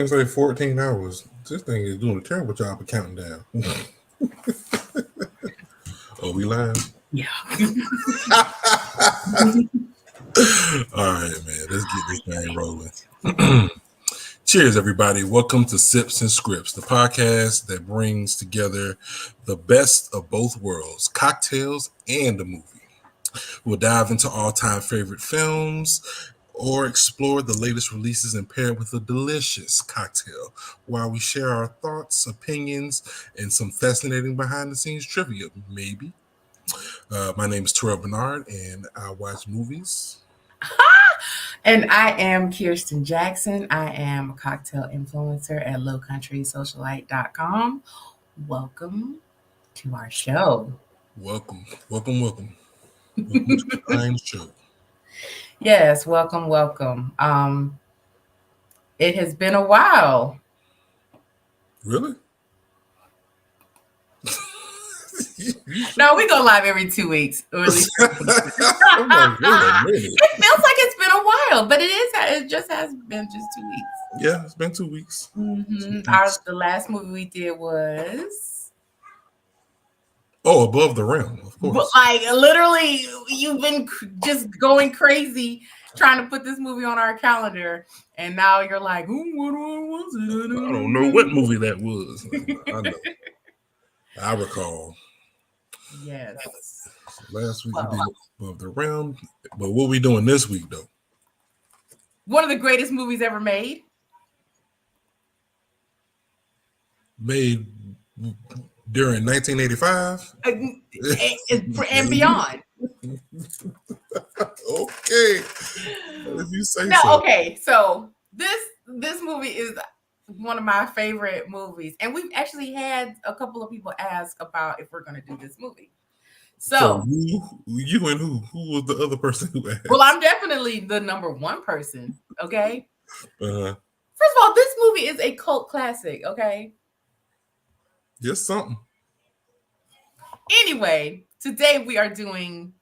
It's like 14 hours. This thing is doing a terrible job of counting down. Oh, we lying? Yeah. All right, man. Let's get this thing rolling. Cheers, everybody. Welcome to Sips and Scripts, the podcast that brings together the best of both worlds, cocktails and a movie. We'll dive into all-time favorite films or explore the latest releases and pair it with a delicious cocktail while we share our thoughts, opinions, and some fascinating behind-the-scenes trivia, maybe. My name is Terrell Bernard, and I watch movies. And I am Kirsten Jackson. I am a cocktail influencer at lowcountrysocialite.com. Welcome to our show. Welcome. Welcome to the fine show. Yes, welcome. It has been a while. Really? No, we go live every 2 weeks. Or at least it feels like it's been a while, but it just has been just 2 weeks. Yeah, it's been 2 weeks. Mm-hmm. The last movie we did was Above the Rim, of course. But like literally, you've been just going crazy trying to put this movie on our calendar, and now you're like, what was it? I don't know what movie that was. I know. I recall. Yes. Last week we did Above the Rim, but what we doing this week though? One of the greatest movies ever made. Made during 1985 and beyond. Okay, if you say no, so. Okay, so this movie is one of my favorite movies, and we've actually had a couple of people ask about if we're going to do this movie. So you and who was the other person who asked? Well, I'm definitely the number one person. Okay. Uh-huh. First of all, this movie is a cult classic. Okay. Just something. Anyway, today we are doing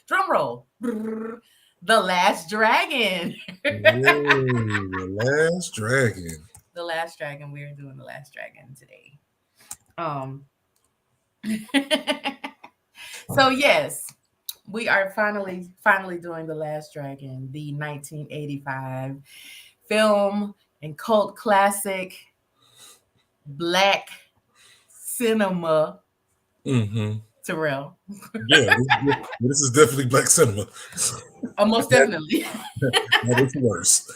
drum roll. The Last Dragon. The Last Dragon. The Last Dragon. We are doing The Last Dragon today. So yes, we are finally doing The Last Dragon, the 1985 film and cult classic, Black cinema. Mm-hmm. Terrell. Yeah, this is definitely Black cinema. Most definitely. That is worse.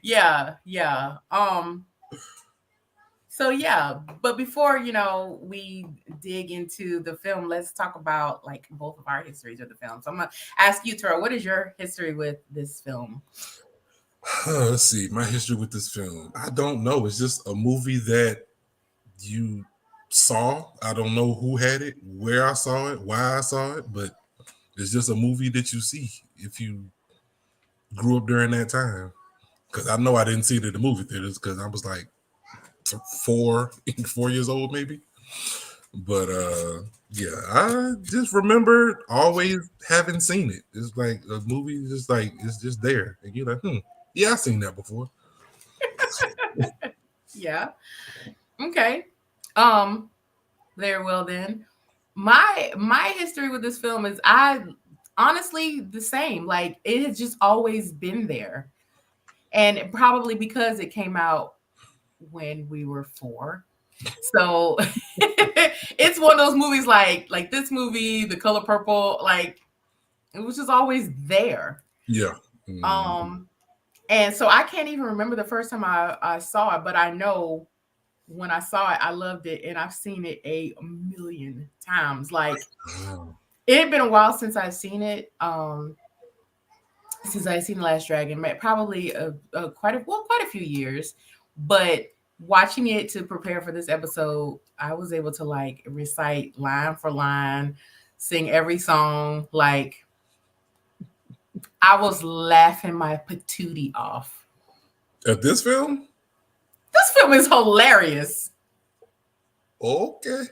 Yeah. So yeah, but before we dig into the film, let's talk about like both of our histories of the film. So I'm gonna ask you, Terrell, what is your history with this film? Let's see, my history with this film. I don't know. It's just a movie that you saw. I don't know who had it, where I saw it, why I saw it, but it's just a movie that you see if you grew up during that time. Because I know I didn't see it in the movie theaters because I was like 4 years old maybe. But yeah, I just remember always having seen it. It's like a movie, just like it's just there, and you're like, yeah, I've seen that before. Yeah. Okay. Very well then. My history with this film is honestly the same. Like it has just always been there. And probably because it came out when we were 4. So it's one of those movies like this movie, The Color Purple, like it was just always there. Yeah. Mm-hmm. And so I can't even remember the first time I saw it, but I know when I saw it, I loved it, and I've seen it a million times. Like it had been a while since I've seen it. Since I've seen The Last Dragon, probably quite a few years, but watching it to prepare for this episode, I was able to like recite line for line, sing every song. Like I was laughing my patootie off. At this film? This film is hilarious. Okay.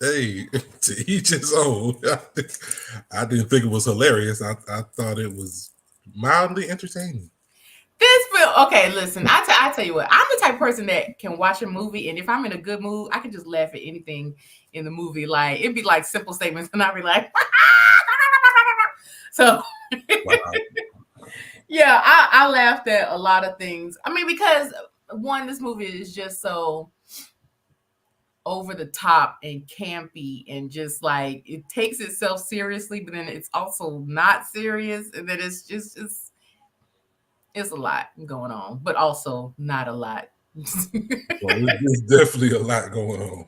Hey, to each his own. I didn't think it was hilarious. I thought it was mildly entertaining. This film, okay, listen, I tell you what, I'm the type of person that can watch a movie, and if I'm in a good mood, I can just laugh at anything in the movie. Like, it'd be like simple statements, and I'd be like, so Wow. yeah, I laughed at a lot of things. I mean, because one, this movie is just so over the top and campy and just like it takes itself seriously, but then it's also not serious, and then it's a lot going on, but also not a lot. Well, there's definitely a lot going on.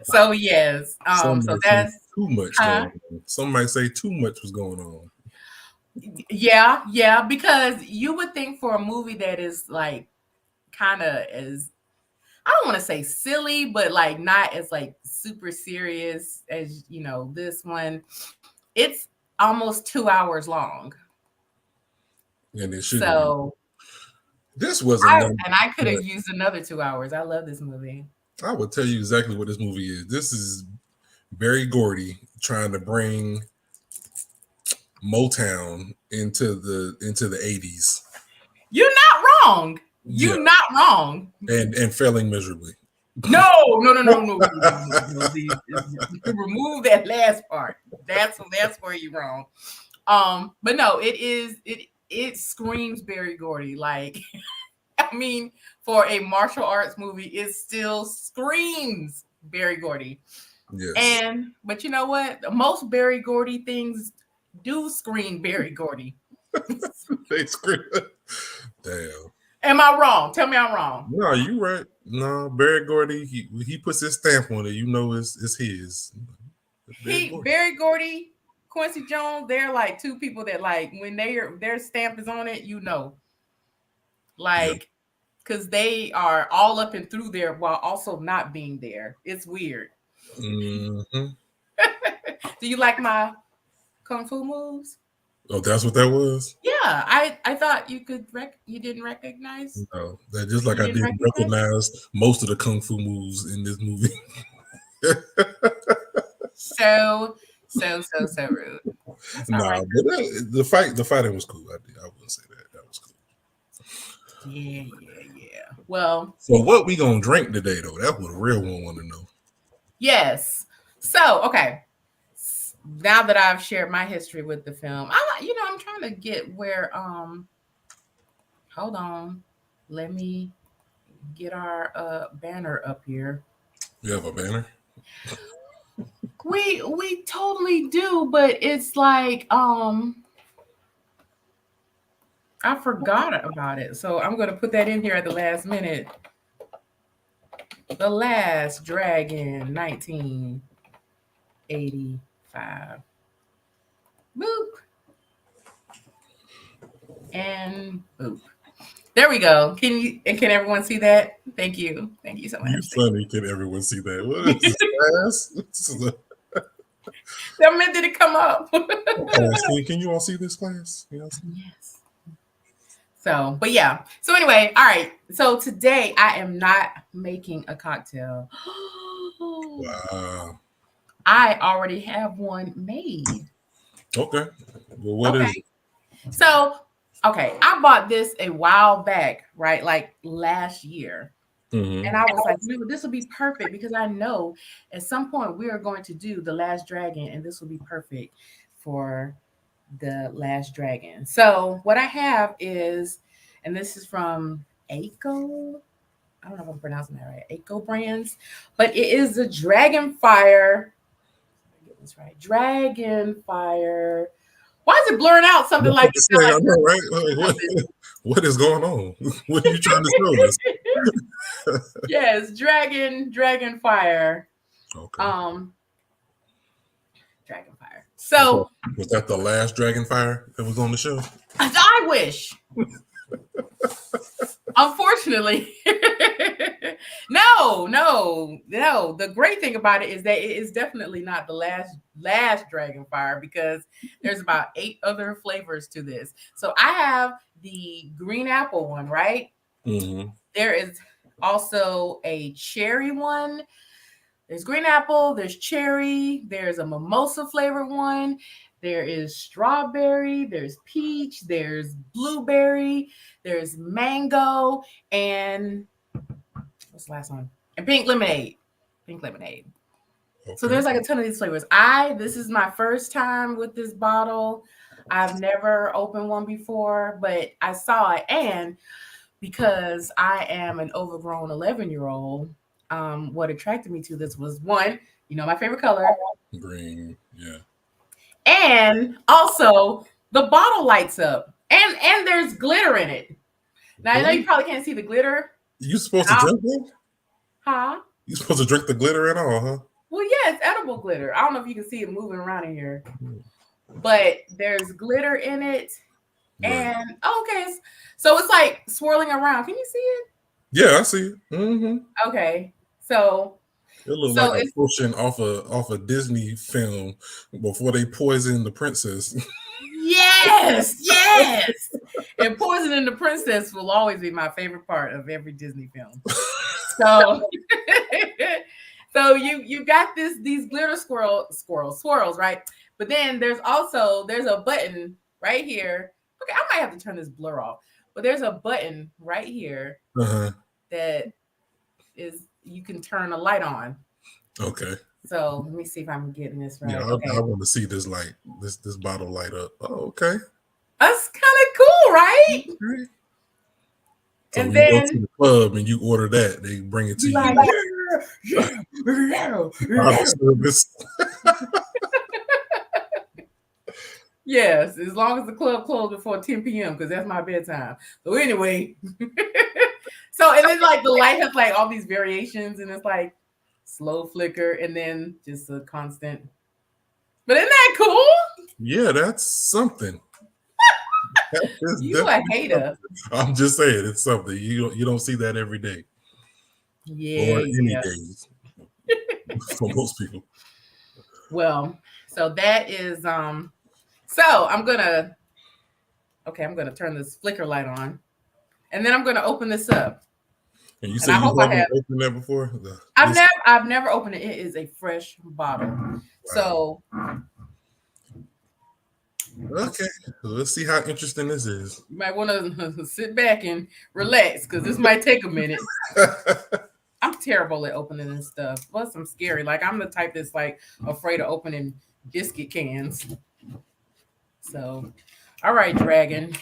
So yes, Some so might say that's too much huh? going on. Some might say too much was going on. Yeah, because you would think for a movie that is like kind of as I don't want to say silly, but like not as like super serious as this one. It's almost 2 hours long. And it shouldn't be. So This was another. I could have used another 2 hours. I love this movie. I will tell you exactly what this movie is. This is Berry Gordy trying to bring Motown into the 80s. You're not wrong. Yeah, You're not wrong. and failing miserably. No. Remove that last part. That's where you're wrong. But no, it screams Berry Gordy. Like, I mean, for a martial arts movie, it still screams Berry Gordy. Yes. But you know what? Most Berry Gordy things do scream Berry Gordy. They scream. Damn. Am I wrong? Tell me I'm wrong. No, you right. No, Berry Gordy, he puts his stamp on it. You know it's his. Berry Gordy, Quincy Jones, they're like two people that like when their stamp is on it, like because they are all up and through there while also not being there. It's weird. Mm-hmm. Do you like my kung fu moves? Oh, that's what that was? Yeah, I thought you didn't recognize. No, that just like I didn't recognize most of the kung fu moves in this movie. So rude. Nah, right. But the fighting was cool. I wouldn't say that was cool. Yeah. Well, so what we gonna drink today though? That's what a real one want to know. Yes. So okay. Now that I've shared my history with the film, I'm trying to get where. Hold on, let me get our banner up here. You have a banner? We totally do, but it's like I forgot about it, so I'm gonna put that in here at the last minute. The Last Dragon, 1985. Boop. And boop. There we go. Can everyone see that? Thank you so much. You funny. Can everyone see that? What is this class? When did it come up? Can you all see this class? Yes. So, but yeah. So anyway, all right. So today I am not making a cocktail. Wow. I already have one made. Okay. Well, what is it? So, okay, I bought this a while back, right? Like last year. Mm-hmm. And I was like, this will be perfect because I know at some point we are going to do The Last Dragon, and this will be perfect for The Last Dragon. So what I have is, and this is from Aiko. I don't know if I'm pronouncing that right. Aiko Brands, but it is the Dragonfire. Get this right. Dragonfire. Why is it blurring out something like this? I know, right? What is going on? What are you trying to show us? Yes, Dragonfire. Okay. Dragonfire. So was that the last Dragonfire that was on the show? I wish. Unfortunately. No. The great thing about it is that it is definitely not the last Dragonfire because there's about 8 other flavors to this. So I have the green apple one, right? Mm-hmm. There is also a cherry one. There's green apple, there's cherry, there's a mimosa flavored one, There is strawberry, there's peach, there's blueberry, there's mango, and what's the last one? And pink lemonade. Pink lemonade. So Okay. there's like a ton of these flavors. This is my first time with this bottle. I've never opened one before, but I saw it. And because I am an overgrown 11-year-old, what attracted me to this was one, my favorite color, Green. Yeah. and also the bottle lights up, and there's glitter in it. Now I know you Really? probably can't see the glitter. You supposed to I'll- drink it? huh? You supposed to drink the glitter and all, huh? Well, yeah, it's edible glitter. I don't know if you can see it moving around in here, but there's glitter in it. Right. And okay, so it's like swirling around. Can you see it? Yeah, I see it. Mm-hmm. Okay, so It looked like so a it's potion off a Disney film before they poisoned the princess. yes, and poisoning the princess will always be my favorite part of every Disney film. So, so you got these glitter swirls, right? But then there's a button right here. Okay, I might have to turn this blur off, but there's a button right here Uh-huh. that is you can turn a light on. Okay. So let me see if I'm getting this right. Yeah, Okay, I want to see this light, this bottle light up. Oh, okay. that's kind of cool, right? Okay. So And when you go to then the club and you order that, they bring it to you you. like, Bottle service. yes, as long as the club closed before 10 p.m. because that's my bedtime. So anyway, so and then like the light has like all these variations and it's like slow flicker and then just a constant. But isn't that cool? Yeah, that's something. That is You a definitely hater. something. I'm just saying, it's something you don't see that every day Yeah, or any yeah. days for most people. Well, so that is so I'm gonna turn this flicker light on and then I'm gonna open this up. And you And say I you hope I haven't have opened that before? I've never opened it. It is a fresh bottle. Wow. So Okay, let's see how interesting this is. you might want to sit back and relax because this might take a minute. I'm terrible at opening this stuff. Plus, I'm scary. Like I'm the type that's like afraid of opening biscuit cans. So, all right, dragon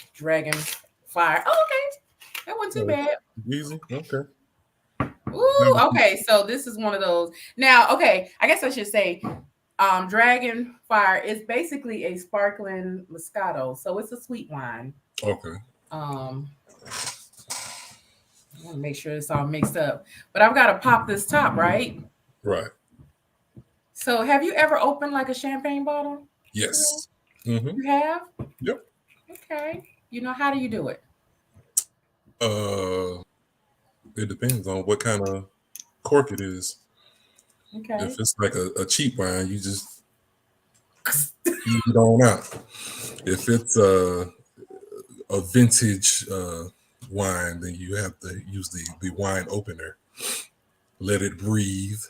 fire. Oh, okay, that wasn't too bad. Easy. Okay. Ooh, okay. So this is one of those. Now, okay, I guess I should say, dragon fire is basically a sparkling Moscato, so it's a sweet wine. Okay. I want to make sure it's all mixed up. But I've got to pop this top, right? Right. So have you ever opened like a champagne bottle? Yes. Mm-hmm. You have? Yep. Okay. How do you do it? It depends on what kind of cork it is. Okay. If it's like a cheap wine, you just eat it on out. If it's a vintage wine, then you have to use the wine opener. Let it breathe.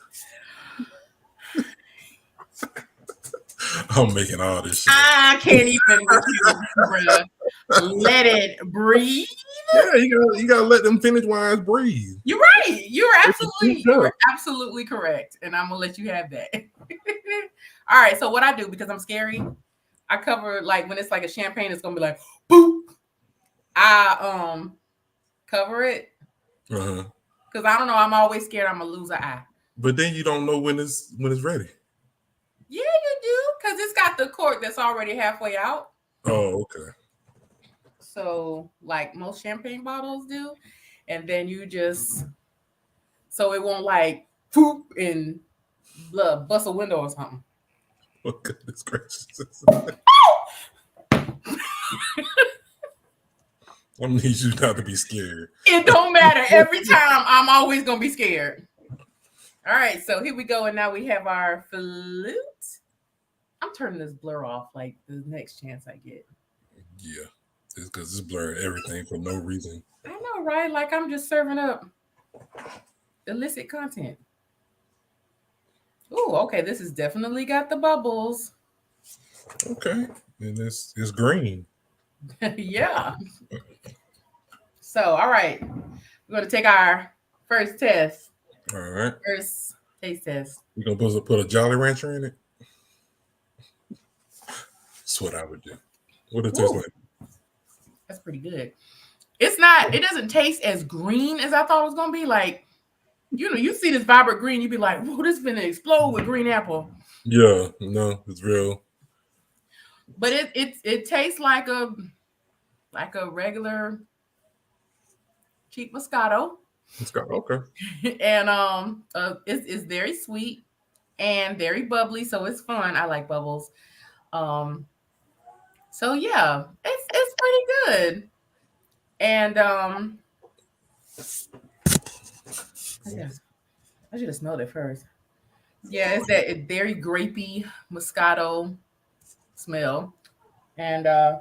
I'm making all this shit. I can't even with you, bruh. Let it breathe. Yeah, you gotta let them vintage wines breathe. You're right. You were absolutely correct. And I'm gonna let you have that. All right. So what I do, because I'm scary, I cover like when it's like a champagne, it's gonna be like boop. I cover it. Uh-huh. Because I don't know, I'm always scared I'm gonna lose an eye. But then you don't know when it's ready. Yeah, you do, because it's got the cork that's already halfway out. Oh, okay. So, like most champagne bottles do, and then you just so it won't like poop and blood bust a window or something. Oh, goodness gracious. I need you not to be scared. It don't matter. Every time I'm always gonna be scared. All right, so here we go, and now we have our flute. I'm turning this blur off like the next chance I get. Yeah, it's because it's blurring everything for no reason. I know, right? Like I'm just serving up illicit content. Ooh, okay, this has definitely got the bubbles. Okay, and it's green. Yeah. So, all right, we're gonna take our first test, All right, first taste test. you gonna put a Jolly Rancher in it? That's what I would do. What it tastes Ooh, like? that's pretty good. It's not. It doesn't taste as green as I thought it was gonna be. Like, you see this vibrant green, you'd be like, "Whoa, this is gonna explode with green apple." Yeah, no, it's real. But it tastes like a regular cheap Moscato, It's got okay. and it's very sweet and very bubbly, so it's fun. I like bubbles. Um, so yeah, it's pretty good. And I guess I should have smelled it first. Yeah, it's that very grapey Moscato smell, and yeah,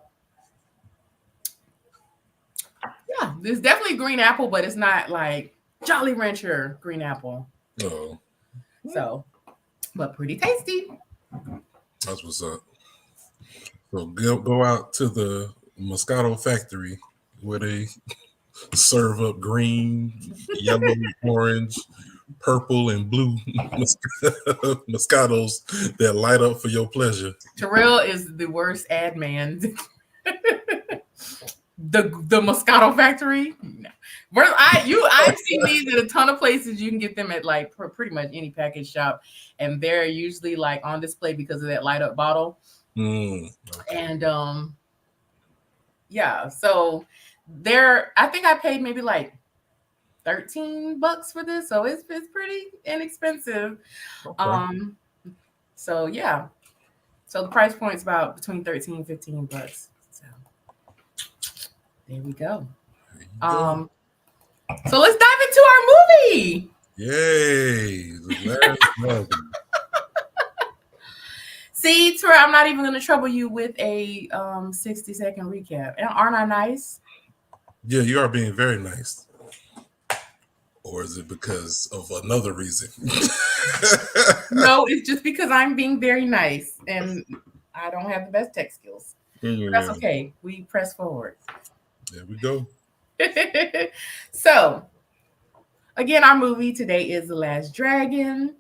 there's definitely green apple, but it's not like Jolly Rancher green apple. Oh, So, but pretty tasty. that's what's up. So go out to the Moscato factory where they serve up green, yellow, orange, purple, and blue Moscatos that light up for your pleasure. Terrell is the worst ad man. The Moscato factory. No. Where I've seen these at a ton of places. You can get them at like pretty much any package shop, and they're usually like on display because of that light up bottle. Okay. And yeah, so I think I paid maybe like $13 for this, so it's pretty inexpensive. Okay. Um, so yeah, so the price point's about between 13 and $15. So there we go. There you go. So let's dive into our movie. Yay! The last dragon. See, Tori, I'm not even going to trouble you with a 60-second recap. Aren't I nice? Yeah, you are being very nice. Or is it because of another reason? No, it's just because I'm being very nice and I don't have the best tech skills. But that's okay. We press forward. There we go. So, again, our movie today is The Last Dragon.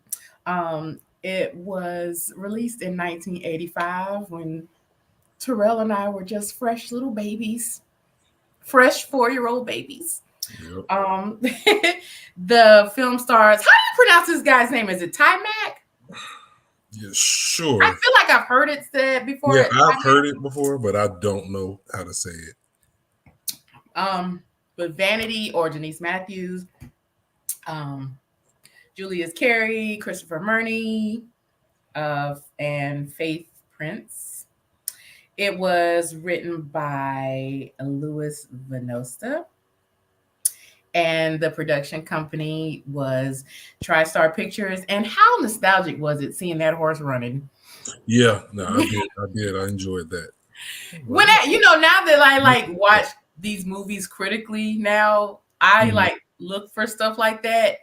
It was released in 1985 when Terrell and I were just fresh little babies, fresh 4-year-old babies. Yep. The film stars. How do you pronounce this guy's name? Is it Taimak? Yeah, sure. I feel like I've heard it said before. Yeah, I've heard it before, but I don't know how to say it. With Vanity or Denise Matthews, Julius Carry, Christopher Murney, and Faith Prince. It was written by Louis Vanosta, and the production company was TriStar Pictures. And how nostalgic was it seeing that horse running? Yeah, no, I did. I enjoyed that. When now that I like watch these movies critically, now I like look for stuff like that.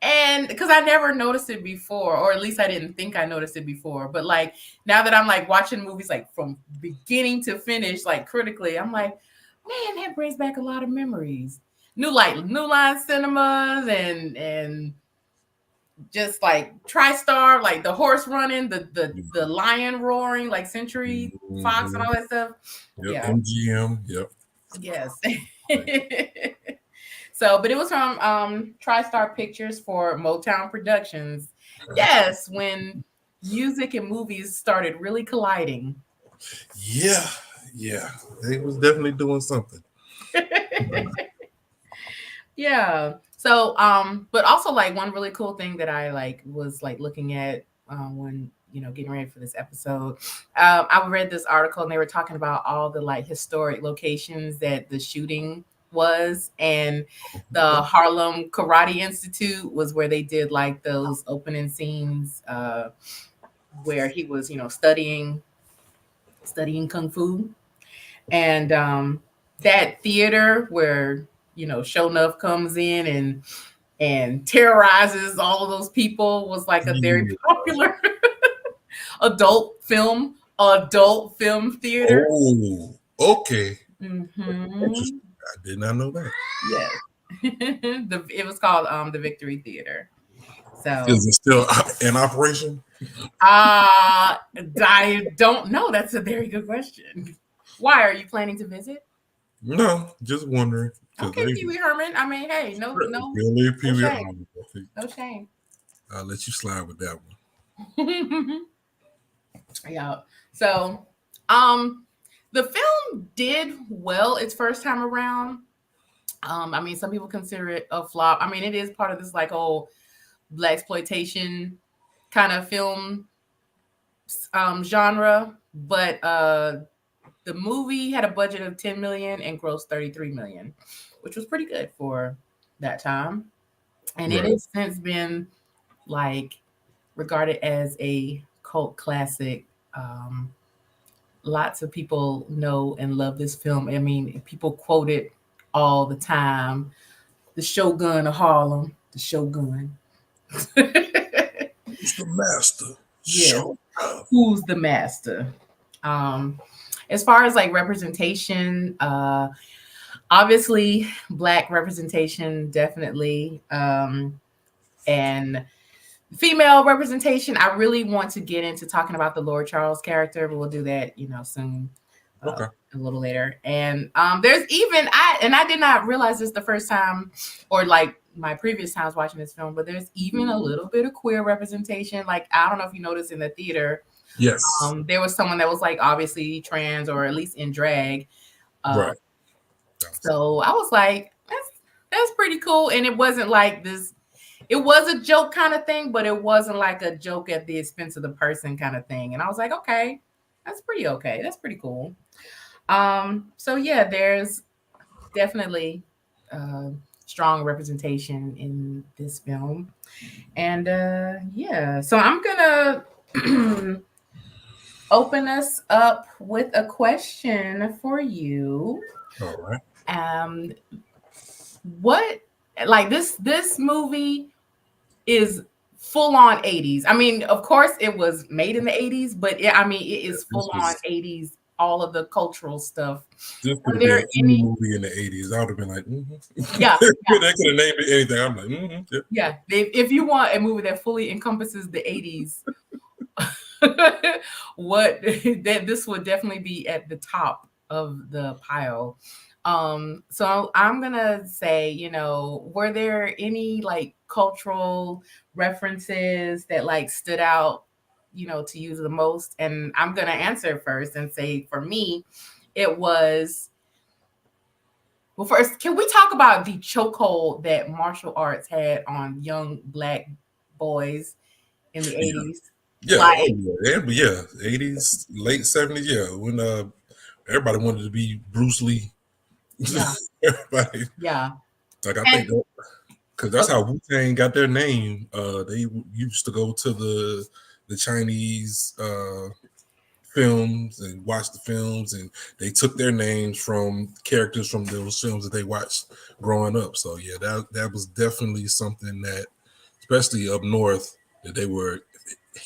And because I never noticed it before, or at least I didn't think I noticed it before. But like now that I'm like watching movies like from beginning to finish, like critically, I'm like, man, that brings back a lot of memories. New Line Cinemas and just like TriStar, like the horse running, the lion roaring, like Century Fox and all that stuff. Yep, Yeah. MGM. Yep. Yes. So, but it was from TriStar Pictures for Motown Productions. Yes, when music and movies started really colliding. Yeah, they was definitely doing something. Yeah. So, but also like one really cool thing that I like was like looking at when getting ready for this episode. I read this article and they were talking about all the like historic locations that the shooting was, and the Harlem Karate Institute was where they did like those opening scenes where he was studying kung fu, and that theater where Shonuff comes in and terrorizes all of those people was like a very popular adult film adult film theater. Oh, okay. Mm-hmm. Interesting. I did not know that. Yes. It was called the Victory Theater. So Is it still in operation? I don't know. That's a very good question. Why are you planning to visit? No, just wondering because Okay, Pee Wee Herman. I mean, hey, really no Pee-wee. shame. No shame. I'll let you slide with that one. Yeah. So, um, the film did well its first time around. I mean, some people consider it a flop. I mean, it is part of this like old black exploitation kind of film genre, but the movie had a budget of 10 million and grossed 33 million, which was pretty good for that time. And it Right. has since been like regarded as a cult classic. Lots of people know and love this film. I mean, people quote it all the time. The Shogun of Harlem, the Shogun. Who's the master? Yes. Show up. Who's the master? Um, as far as like representation, obviously black representation definitely, and female representation. I really want to get into talking about the Lord Charles character, but we'll do that, soon, Okay. a little later. And there's even I did not realize this the first time, or like my previous times watching this film, but there's even a little bit of queer representation. Like I don't know if you noticed in the theater, Yes. there was someone that was like obviously trans or at least in drag. Right. So I was like, that's pretty cool. And it wasn't like this, it was a joke kind of thing, but it wasn't like a joke at the expense of the person kind of thing. And I was like, okay, that's pretty okay. That's pretty cool. So yeah, there's definitely strong representation in this film. And yeah, so I'm gonna open us up with a question for you. All right. Um, what like this movie is full on 80s. I mean, of course it was made in the 80s, but I mean it is full on 80s, all of the cultural stuff. This could Were have been there any any movie in the 80s. I would have been like, yeah, they could have named it anything. I'm like, yeah. If you want a movie that fully encompasses the 80s, what that this would definitely be at the top of the pile. So I'm gonna say, were there any like cultural references that like stood out, to you the most? And I'm gonna answer first and say for me, it was well, first, can we talk about the chokehold that martial arts had on young black boys in the 80s? yeah, Like, yeah, 80s, late 70s, yeah, when everybody wanted to be Bruce Lee. yeah, Everybody, yeah. like I And think that because that's how Wu-Tang got their name. They used to go to the Chinese films and watch the films, and they took their names from characters from those films that they watched growing up. So yeah, that was definitely something that, especially up north, that they were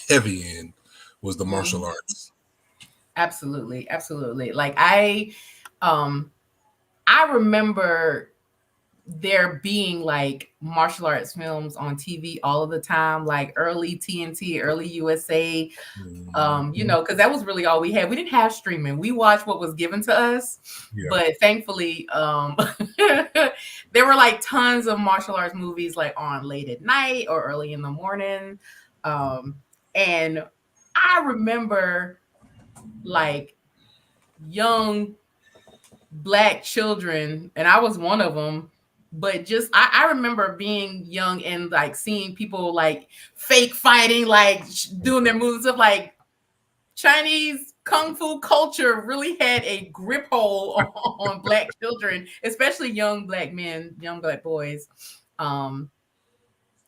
heavy in, was the martial arts. absolutely, absolutely. Like I remember there being like martial arts films on TV all of the time, like early TNT, early USA, because that was really all we had. We didn't have streaming. We watched what was given to us, but thankfully, there were like tons of martial arts movies like on late at night or early in the morning. And I remember like young black children, and I was one of them. But just I remember being young and like seeing people like fake fighting, like doing their moves of like Chinese kung fu culture really had a grip hold on black children, especially young black men, young black boys,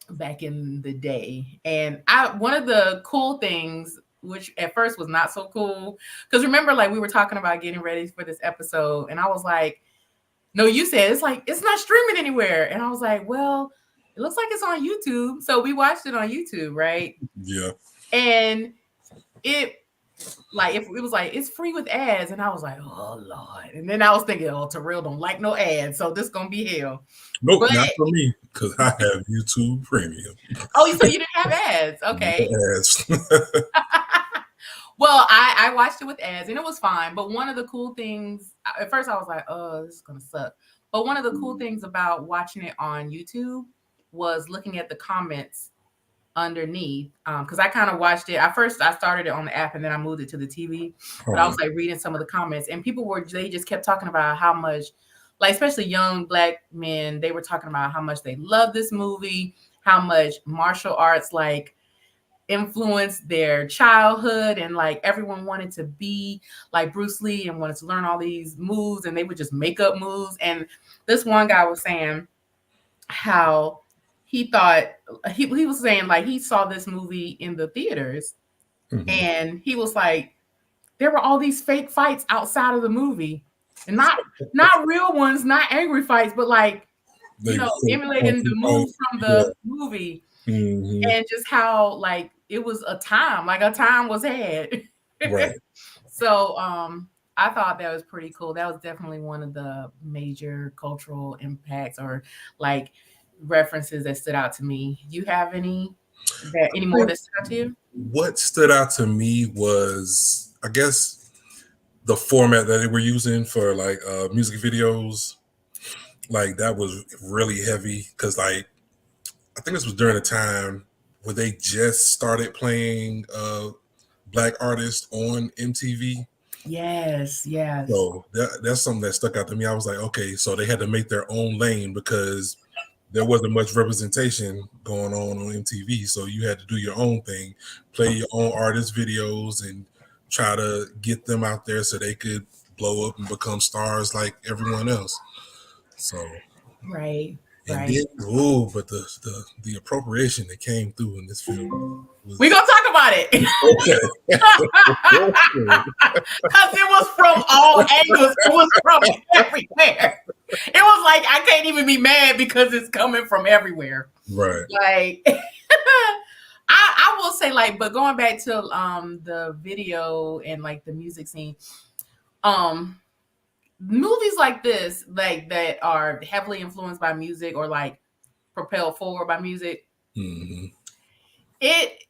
back in the day. And one of the cool things, which at first was not so cool, because remember, like we were talking about getting ready for this episode, and I was like, no, you said it's like it's not streaming anywhere. And I was like, well, it looks like it's on YouTube. So we watched it on YouTube, right? Yeah. And it like if it was like it's free with ads, and I was like, oh Lord. And then I was thinking, oh, Terrell don't like no ads, so this gonna be hell. Nope, But not for me because I have YouTube Premium. oh, so you didn't have ads. Okay. No ads. Well, I watched it with ads and it was fine. But one of the cool things, at first I was like, oh, this is gonna suck. But one of the cool things about watching it on YouTube was looking at the comments underneath, because I kind of watched it. At first I started it on the app and then I moved it to the TV, but I was like reading some of the comments, and they just kept talking about how much, like especially young Black men, they were talking about how much they love this movie, how much martial arts like influenced their childhood, and like everyone wanted to be like Bruce Lee and wanted to learn all these moves, and they would just make up moves. And this one guy was saying how he thought he was saying like he saw this movie in the theaters, and he was like, there were all these fake fights outside of the movie, and not real ones, not angry fights, but like emulating the move from the movie. And just how like it was a time was had. Right. So I thought that was pretty cool. That was definitely one of the major cultural impacts or like references that stood out to me. You have any more that stood out to you? What stood out to me was, I guess, the format that they were using for like music videos. Like that was really heavy because like I think this was during the time where they just started playing Black artists on MTV. Yes. So that's something that stuck out to me. I was like, okay, so they had to make their own lane because there wasn't much representation going on MTV. So you had to do your own thing, play your own artist videos and try to get them out there so they could blow up and become stars like everyone else. So right. And right. then, but the appropriation that came through in this film. We're gonna talk about it. Because it was from all angles. It was from everywhere. It was like I can't even be mad because it's coming from everywhere. Right. Like I will say, like, but going back to the video and like the music scene, movies like this, like that are heavily influenced by music or like propelled forward by music, it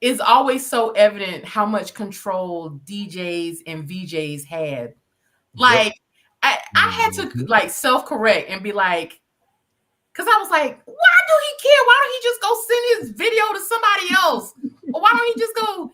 is always so evident how much control DJs and VJs had. Like, I had to like self-correct and be like, because I was like, why do he care? Why don't he just go send his video to somebody else? Or why don't he just go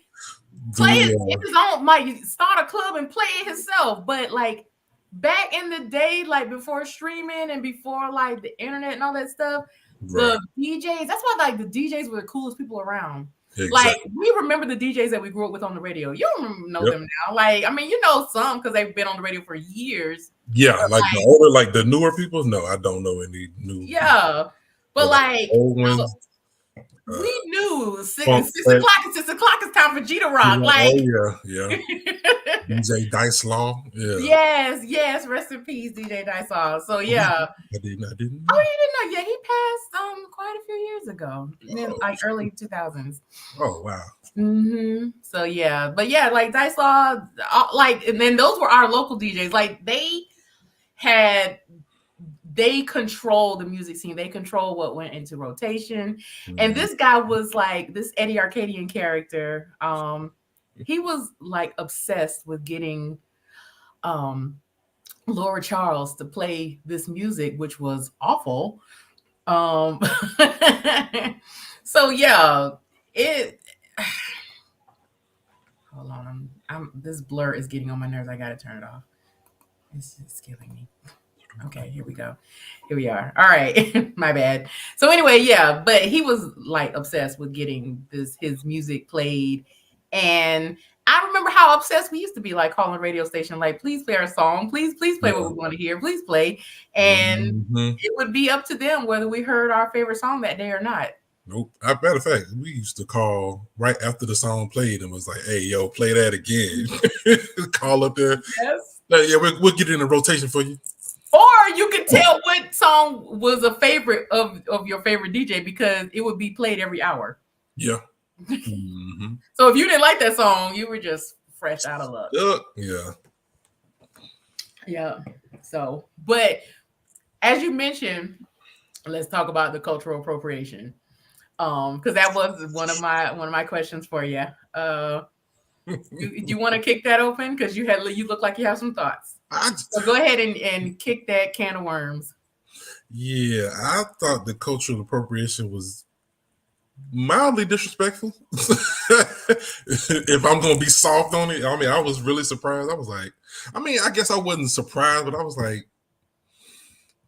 play it in his own, like start a club and play it himself? But like back in the day, like before streaming and before like the internet and all that stuff, the DJs, that's why like the DJs were the coolest people around. Exactly. Like we remember the DJs that we grew up with on the radio. You don't know them now. Like, I mean, you know some because they've been on the radio for years. Yeah, like the older, like the newer people. No, I don't know any new. Yeah, but like old ones. We knew 6 o'clock is time for G to rock. Like, yeah. DJ Dice Law. Yeah. Yes. Rest in peace, DJ Dice Law. So yeah. I didn't know. Oh, you didn't know? Yeah, he passed quite a few years ago, like early 2000s. Oh wow. So yeah, but yeah, like Dice Law, like, and then those were our local DJs. Like they control the music scene. They control what went into rotation. And this guy was like this Eddie Arcadian character. He was like obsessed with getting Laura Charles to play this music, which was awful. So yeah, hold on. This blur is getting on my nerves. I gotta turn it off. It's killing me. Okay, here we go. Here we are. All right. My bad. So anyway, yeah, but he was like obsessed with getting his music played. And I remember how obsessed we used to be, like calling the radio station, like, please play our song. Please play what we want to hear. Please play. And it would be up to them whether we heard our favorite song that day or not. Nope. As a matter of fact, we used to call right after the song played and was like, hey, yo, play that again. Call up there. Yes. Yeah, we'll get it in a rotation for you. Or you could tell what song was a favorite of your favorite DJ because it would be played every hour. Yeah. So if you didn't like that song, you were just fresh out of luck. Yeah. Yeah. So, but as you mentioned, let's talk about the cultural appropriation. Because that was one of my questions for you. You want to kick that open? Because you look like you have some thoughts. So go ahead and kick that can of worms. Yeah, I thought the cultural appropriation was mildly disrespectful. If I'm gonna be soft on it, I mean, I was really surprised. I was like, I mean, I guess I wasn't surprised, but I was like,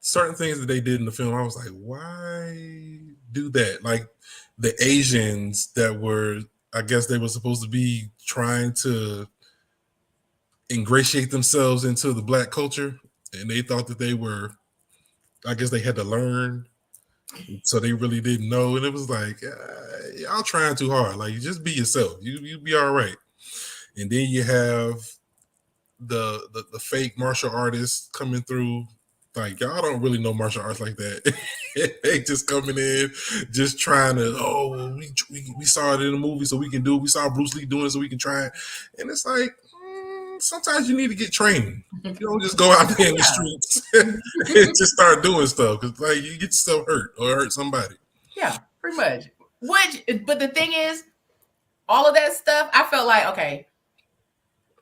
certain things that they did in the film, I was like, why do that? Like the Asians that were, I guess they were supposed to be trying to ingratiate themselves into the black culture, and they thought that they were, I guess they had to learn, so they really didn't know, and it was like, y'all trying too hard. Like, just be yourself. You be all right. And then you have the fake martial artists coming through. Like, y'all don't really know martial arts like that. They just coming in, just trying to, we saw it in the movie, so we can do it. We saw Bruce Lee doing it, so we can try it. And it's like, sometimes you need to get training. You don't just go out there in the streets and just start doing stuff, because like you get yourself hurt or hurt somebody. Yeah, pretty much. But the thing is, all of that stuff, I felt like, okay.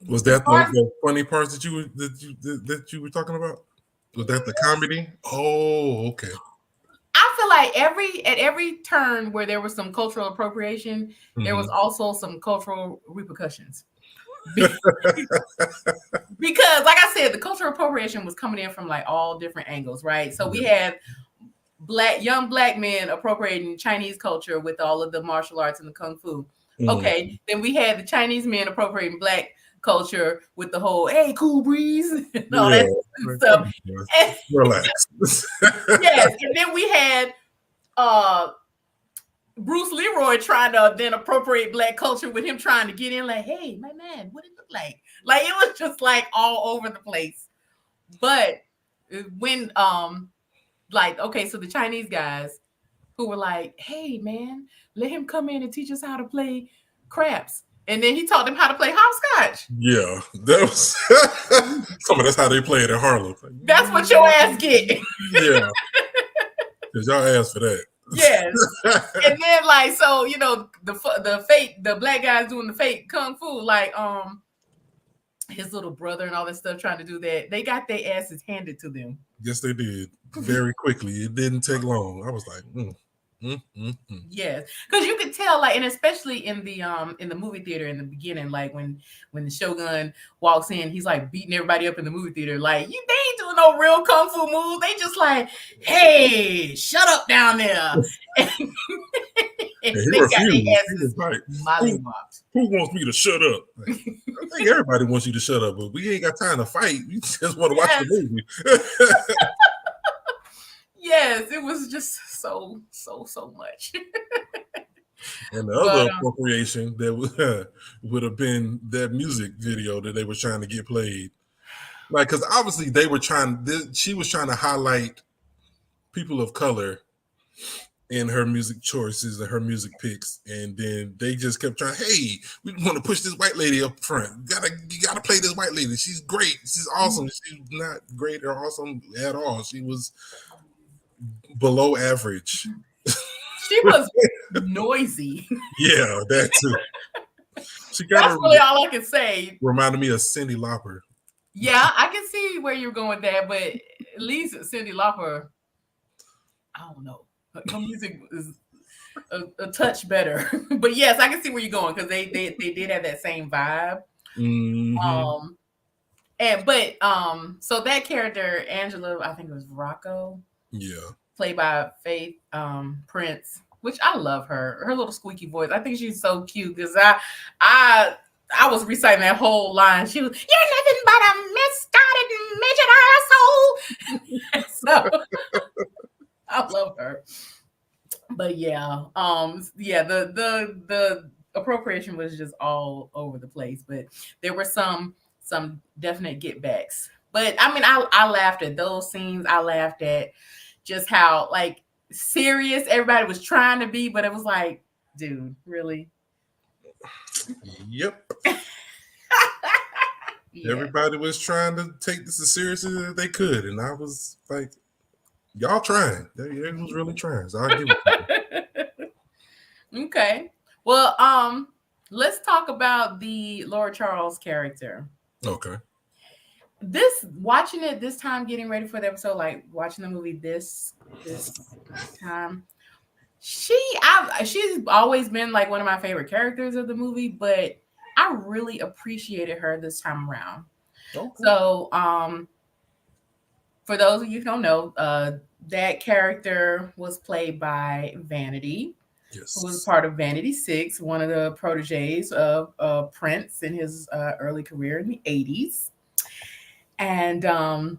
Was that the funny parts that you were talking about? Was that the comedy? Oh, okay. I feel like at every turn where there was some cultural appropriation, there was also some cultural repercussions. Because, like I said, the cultural appropriation was coming in from like all different angles, right? So we had young black men appropriating Chinese culture with all of the martial arts and the kung fu. Okay, then we had the Chinese men appropriating black culture with the whole "hey, cool breeze" and all that stuff. Relax. Yes, and then we had Bruce Leroy trying to then appropriate black culture with him trying to get in, like, "Hey, my man, what it look like?" Like, it was just like all over the place. But when like, okay, so the Chinese guys who were like, "Hey, man, let him come in and teach us how to play craps." And then he taught them how to play hopscotch. Yeah, that was that's how they play it in Harlem. That's what your ass get. Yeah, because y'all asked for that. Yes. And then like, so the black guys doing the fake kung fu, like his little brother and all that stuff trying to do that. They got their asses handed to them. Yes, they did. Very quickly. It didn't take long. I was like, Yes, because you could tell, like, and especially in the movie theater in the beginning, like when the Shogun walks in, he's like beating everybody up in the movie theater. Like, they ain't doing no real kung fu moves. They just like, "Hey, shut up down there." And he refused. Like, who wants me to shut up? Like, I think everybody wants you to shut up, but we ain't got time to fight. We just want to watch the movie. Yes, it was just so much. And the other appropriation that would have been that music video that they were trying to get played. Like, because obviously she was trying to highlight people of color in her music choices and her music picks, and then they just kept trying, "Hey, we want to push this white lady up front. You gotta play this white lady. She's great. She's awesome." She's not great or awesome at all. She was below average. She was noisy. Yeah, that too. That's really all I can say. Reminded me of Cyndi Lauper. Yeah, I can see where you're going with that, but at least Cyndi Lauper, I don't know. Her music is a touch better. But yes, I can see where you're going, because they did have that same vibe. Mm-hmm. So that character, Angela, I think it was Rocco. Yeah. Played by Faith Prince, which I love her. Her little squeaky voice. I think she's so cute, because I was reciting that whole line. She was, "You're nothing but a misguided midget asshole." So I love her. But yeah, the appropriation was just all over the place. But there were some definite get backs. But I mean, I laughed at those scenes. I laughed at just how like serious everybody was trying to be, but it was like, dude, really? Yep. Yeah. Everybody was trying to take this as seriously as they could, and I was like, "Y'all trying? They was really trying." So I'll give it. Okay. Well, let's talk about the Lord Charles character. Okay. This watching it this time, getting ready for the episode, like watching the movie this time. She's always been like one of my favorite characters of the movie, but I really appreciated her this time around. Okay. So, for those of you who don't know, that character was played by Vanity, who was Yes. part of Vanity Six, one of the proteges of Prince in his early career in the 80s. And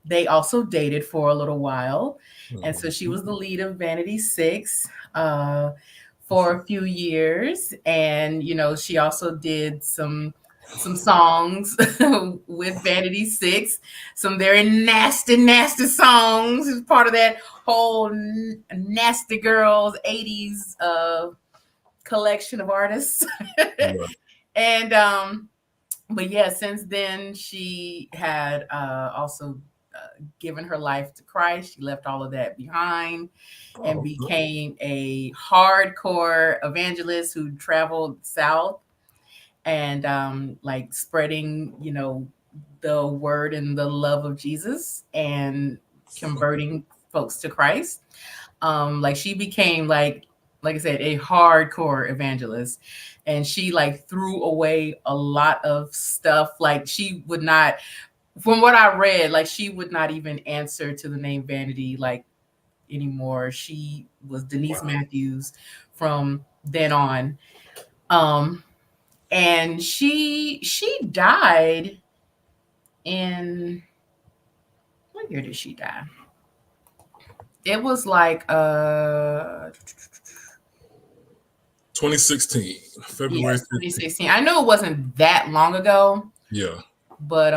they also dated for a little while. And so she was the lead of Vanity Six for a few years. And, you know, she also did some songs with Vanity Six, some very nasty, nasty songs as part of that whole Nasty Girls 80s collection of artists. Right. And but yeah, since then she had also given her life to Christ. She left all of that behind and became a hardcore evangelist who traveled south and like spreading, you know, the word and the love of Jesus and converting folks to Christ. Like she became like I said, a hardcore evangelist. And she like threw away a lot of stuff. Like she would not, from what I read, like she would not even answer to the name Vanity like anymore. She was Denise Matthews from then on. And she died in, what year did she die? It was like 2016, February 2016. I know it wasn't that long ago. Yeah. But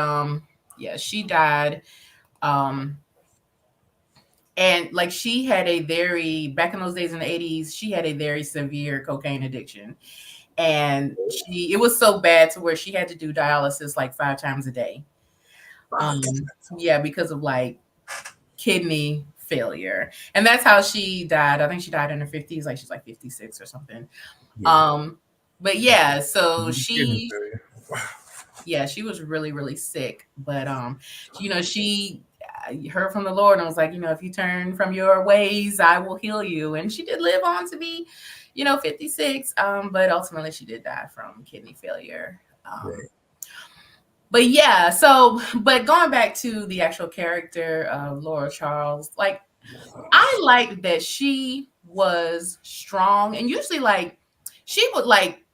yeah, she died. And like she had a very, back in those days in the 80s, she had a very severe cocaine addiction. And it was so bad to where she had to do dialysis like 5 times a day. Yeah, because of like kidney failure. And that's how she died. I think she died in her 50s, like she's like 56 or something. Yeah. But yeah, so she was really, really sick. But you know, she heard from the Lord and was like, you know, if you turn from your ways, I will heal you. And she did live on to be, you know, 56. But ultimately she did die from kidney failure. Right. But yeah, so, but going back to the actual character of Laura Charles, like, I liked that she was strong, and usually, like, she would, like,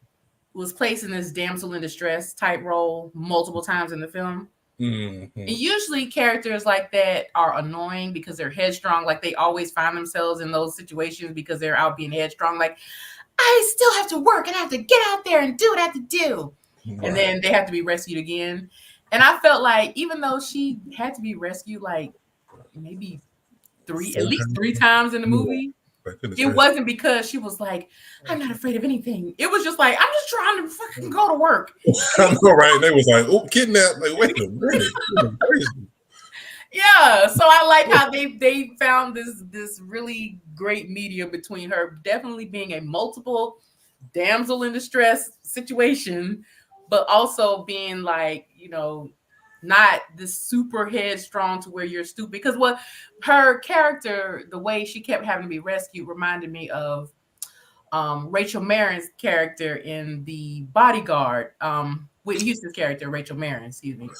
was placed in this damsel in distress type role multiple times in the film. And usually characters like that are annoying because they're headstrong. Like, they always find themselves in those situations because they're out being headstrong. Like, I still have to work and I have to get out there and do what I have to do. Right. And then they have to be rescued again. And I felt like even though she had to be rescued like maybe at least three times in the movie, it wasn't because she was like, I'm not afraid of anything. It was just like, I'm just trying to fucking go to work. I know, right? They was like, oh, kidnapped. Like, wait a minute. Yeah, so I like how they found this really great medium between her definitely being a multiple damsel in distress situation, but also being like, you know, not this super headstrong to where you're stupid. Because what her character, the way she kept having to be rescued, reminded me of Rachel Marin's character in The Bodyguard. Whitney Houston's character, Rachel Marin, excuse me.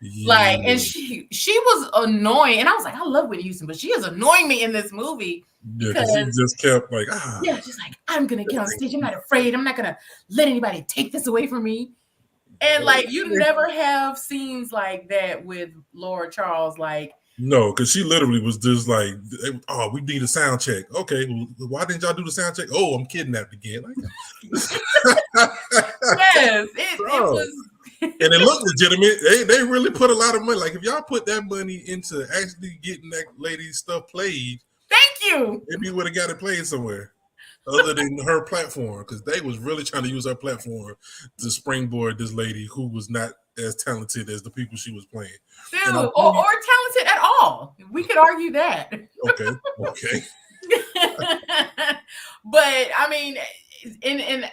Yeah. Like, and she was annoying, and I was like, I love Whitney Houston, but she is annoying me in this movie. Yeah, because she just kept like, yeah, she's like, I'm gonna get on stage. I'm not afraid. I'm not gonna let anybody take this away from me. And like, you never have scenes like that with Laura Charles. Like, no, because she literally was just like, oh, we need a sound check. Okay, well, why didn't y'all do the sound check? Oh, I'm kidnapped again. Yes, it was. And it looked legitimate. They really put a lot of money. Like, if y'all put that money into actually getting that lady's stuff played, thank you, maybe you would have got it played somewhere. other than her platform, because they was really trying to use her platform to springboard this lady who was not as talented as the people she was playing. Dude, And I or think, talented at all. We could argue that. okay. But I mean, and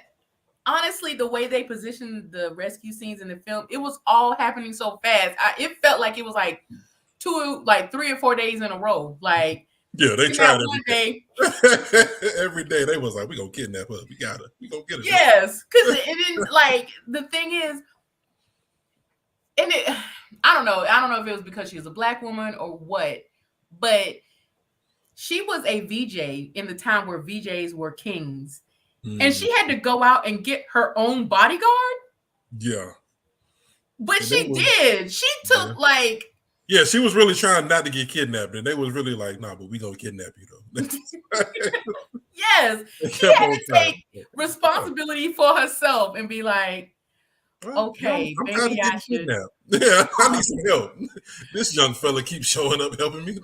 honestly, the way they positioned the rescue scenes in the film, it was all happening so fast. It felt like it was like 3 or 4 days in a row. Like, Yeah, they in that tried one every day. day. Every day they was like, "We gonna kidnap her. We got her. We gonna get her." Yes, because it didn't, like, the thing is, and I don't know if it was because she was a Black woman or what, but she was a VJ in the time where VJs were kings, and she had to go out and get her own bodyguard. Yeah, but and she did. She took yeah, she was really trying not to get kidnapped, and they was really like, "Nah, but we gonna kidnap you though." Yes, she had to take responsibility for herself and be like, okay, I'm maybe I should. Yeah, I need some help. This young fella keeps showing up helping me.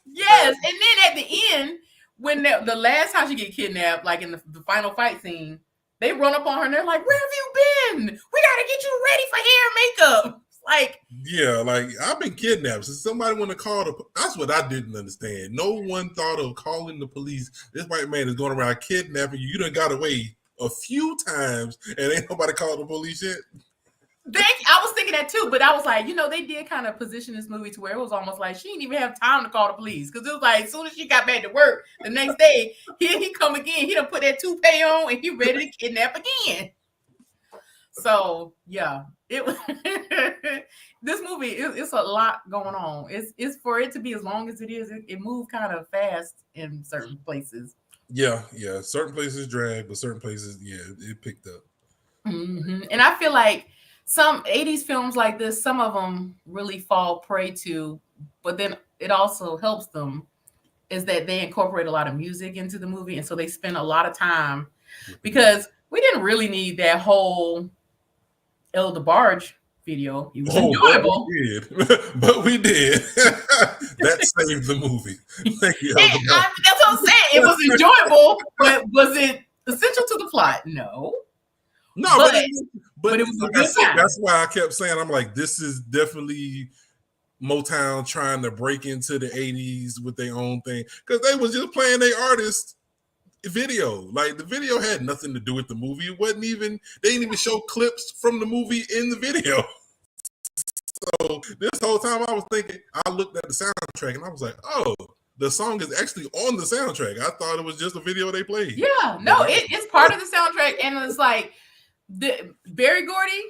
Yes, and then at the end, when the last time she get kidnapped, like in the final fight scene, they run up on her and they're like, "Where have you been? We gotta get you ready for hair and makeup." Like, yeah, like, I've been kidnapped. So somebody want to call that's what I didn't understand. No one thought of calling the police. This white man is going around kidnapping you. You done got away a few times and ain't nobody called the police yet. I was thinking that too, but I was like, they did kind of position this movie to where it was almost like she didn't even have time to call the police, because it was like as soon as she got back to work the next day, here he come again. He done put that toupee on and he ready to kidnap again. So yeah, it was this movie. It's a lot going on. It's for it to be as long as it is. It moved kind of fast in certain places. Yeah. Certain places drag, but certain places, it picked up. Mm-hmm. And I feel like some 80s films like this, some of them really fall prey to, but then it also helps them, is that they incorporate a lot of music into the movie. And so they spend a lot of time, because we didn't really need that whole El DeBarge video. It was enjoyable. But we did. That saved the movie. Thank you. That's what I'm saying. It was enjoyable, but was it essential to the plot? No. No, but it was like I said, that's why I kept saying, I'm like, this is definitely Motown trying to break into the 80s with their own thing, because they was just playing their artist video. Like, the video had nothing to do with the movie. It wasn't even, they didn't even show clips from the movie in the video. So this whole time I was thinking, I looked at the soundtrack and I was like, oh, the song is actually on the soundtrack. I thought it was just a video they played. Yeah, no, it's part of the soundtrack, and it's like Berry Gordy,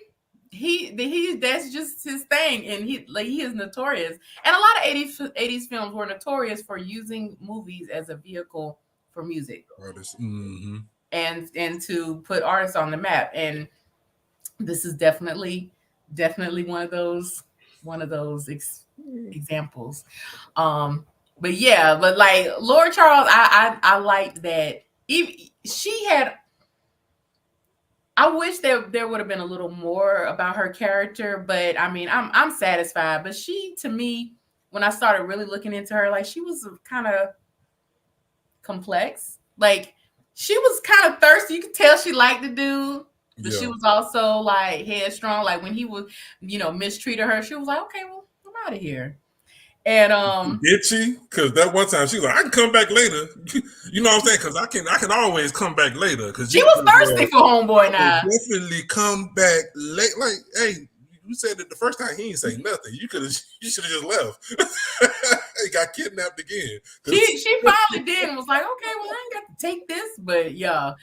he that's just his thing, and he is notorious. And a lot of 80s films were notorious for using movies as a vehicle for music artists, mm-hmm. and to put artists on the map. And this is definitely one of those examples. But yeah, but like Laura Charles, I liked that. She had. I wish there would have been a little more about her character, but I mean, I'm satisfied. But she, to me, when I started really looking into her, like, she was kind of complex. Like, she was kind of thirsty. You could tell she liked the dude, but she was also like headstrong. Like, when he was, mistreated her, she was like, okay, well, I'm out of here. And did she? Because that one time she was like, I can come back later. You know what I'm saying? Because I can always come back later. Because she was thirsty for homeboy now. Definitely come back late. Like, hey, you said that the first time he didn't say nothing. You should have just left. He got kidnapped again. She finally did and was like, okay, well, I ain't got to take this. But yeah,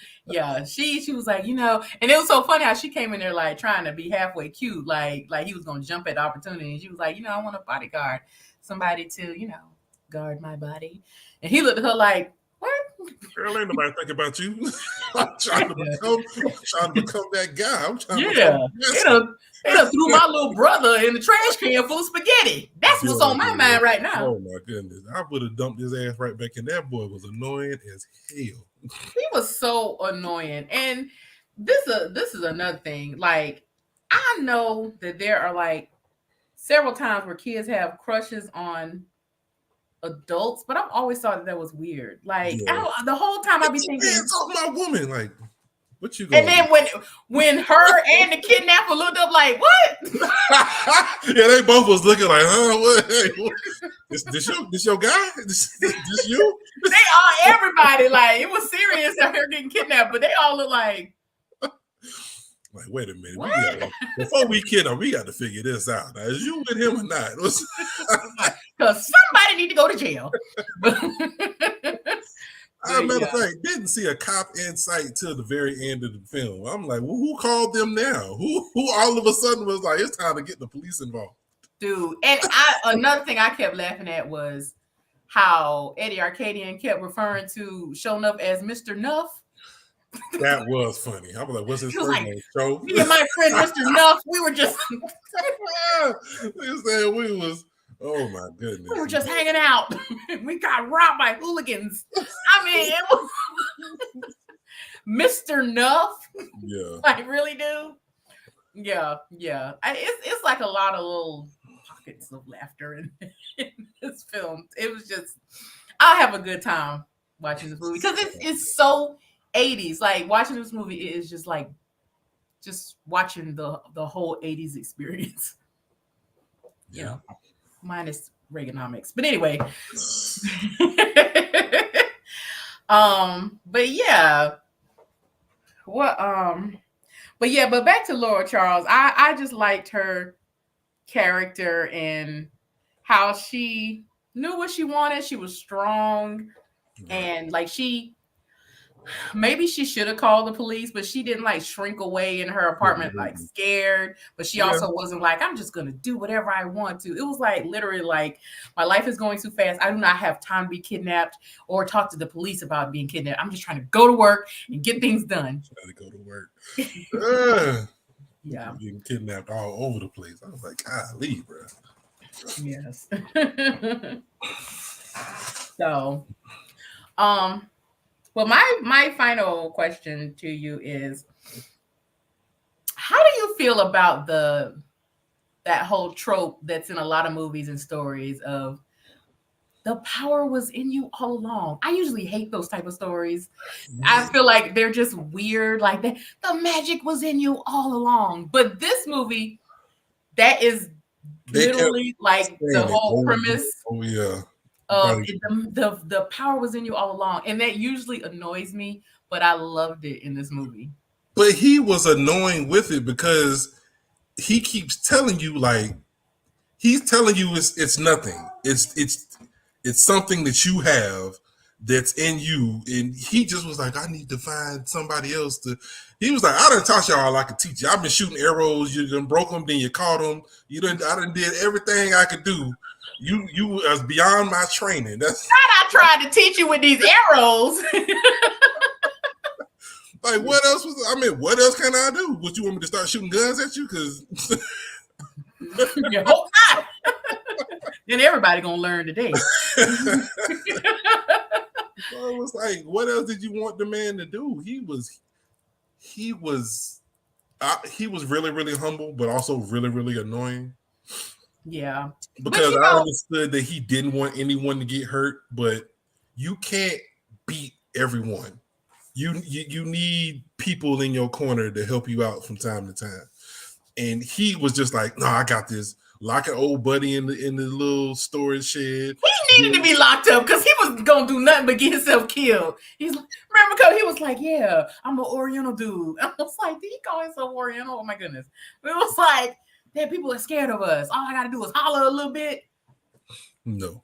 she was like, and it was so funny how she came in there like trying to be halfway cute, like he was gonna jump at the opportunity. And she was like, I want a bodyguard, somebody to guard my body. And he looked at her like, what? Girl, ain't nobody thinking about you. I'm trying to become that guy. I'm trying to become threw my little brother in the trash can full of spaghetti. That's what's on my mind right now. Oh my goodness. I would have dumped his ass right back in. That boy was annoying as hell. He was so annoying. And this is another thing. Like, I know that there are like several times where kids have crushes on adults, but I've always thought that was weird. Like Yeah. the whole time I'd be Get your thinking, hands off my woman. Like, what you and going? then when her and the kidnapper looked up, like what? Yeah, they both was looking like, huh? What? Hey, this your guy? This you? They all everybody like it was serious that her getting kidnapped, but they all look like wait a minute. what? Before we kidnap, we got to figure this out. Now, is you with him or not? Because somebody need to go to jail. Matter of fact, didn't see a cop in sight till the very end of the film. I'm like, well, who called them now? Who all of a sudden was like, it's time to get the police involved? Dude, and another thing I kept laughing at was how Eddie Arcadian kept referring to Shonuff as Mr. Nuff. That was funny. I was like, what's his first name? Show? Me and my friend Mr. Nuff, we were just we was. Oh my goodness. We were just hanging out. We got robbed by hooligans. I mean, it was Mr. Nuff. Yeah. Like, really, dude? Yeah. It's like a lot of little pockets of laughter in this film. It was just, I have a good time watching this movie because it's so 80s. Like, watching this movie is just like, just watching the whole 80s experience. Yeah. You know? Minus Reaganomics, but anyway. But yeah, but back to Laura Charles. I just liked her character and how she knew what she wanted. She was strong, and like maybe she should have called the police, but she didn't like shrink away in her apartment like scared, but she also wasn't like, I'm just gonna do whatever I want to. It was like literally like, my life is going too fast. I do not have time to be kidnapped or talk to the police about being kidnapped. I'm just trying to go to work and get things done. Trying to go to work. Yeah. Getting kidnapped all over the place. I was like, golly, bro. Yes. So, well, my final question to you is, how do you feel about that whole trope that's in a lot of movies and stories of the power was in you all along? I usually hate those type of stories. I feel like they're just weird, like the magic was in you all along. But this movie, that is literally like the whole premise. Oh yeah. The power was in you all along, and that usually annoys me, but I loved it in this movie. But he was annoying with it because he keeps telling you, like, he's telling you it's nothing. It's something that you have that's in you, and he just was like, I need to find somebody else to. He was like, I done taught y'all all I could teach you. I've been shooting arrows. You done broke them, then you caught them. I done did everything I could do. You was beyond my training. That's I tried to teach you with these arrows. Like, what else what else can I do? Would you want me to start shooting guns at you? Because you hope not. Then everybody gonna learn today. So it was like, what else did you want the man to do? He was really, really humble, but also really, really annoying. Yeah. Because I understood that he didn't want anyone to get hurt, but you can't beat everyone. You need people in your corner to help you out from time to time. And he was just like, no, I got this. Lock an old buddy in the little storage shed. He needed to be locked up because he was gonna do nothing but get himself killed. Remember, because he was like, yeah, I'm an Oriental dude. I was like, did he call himself Oriental? Oh my goodness. It was like, that people are scared of us. All I gotta do is holler a little bit. No.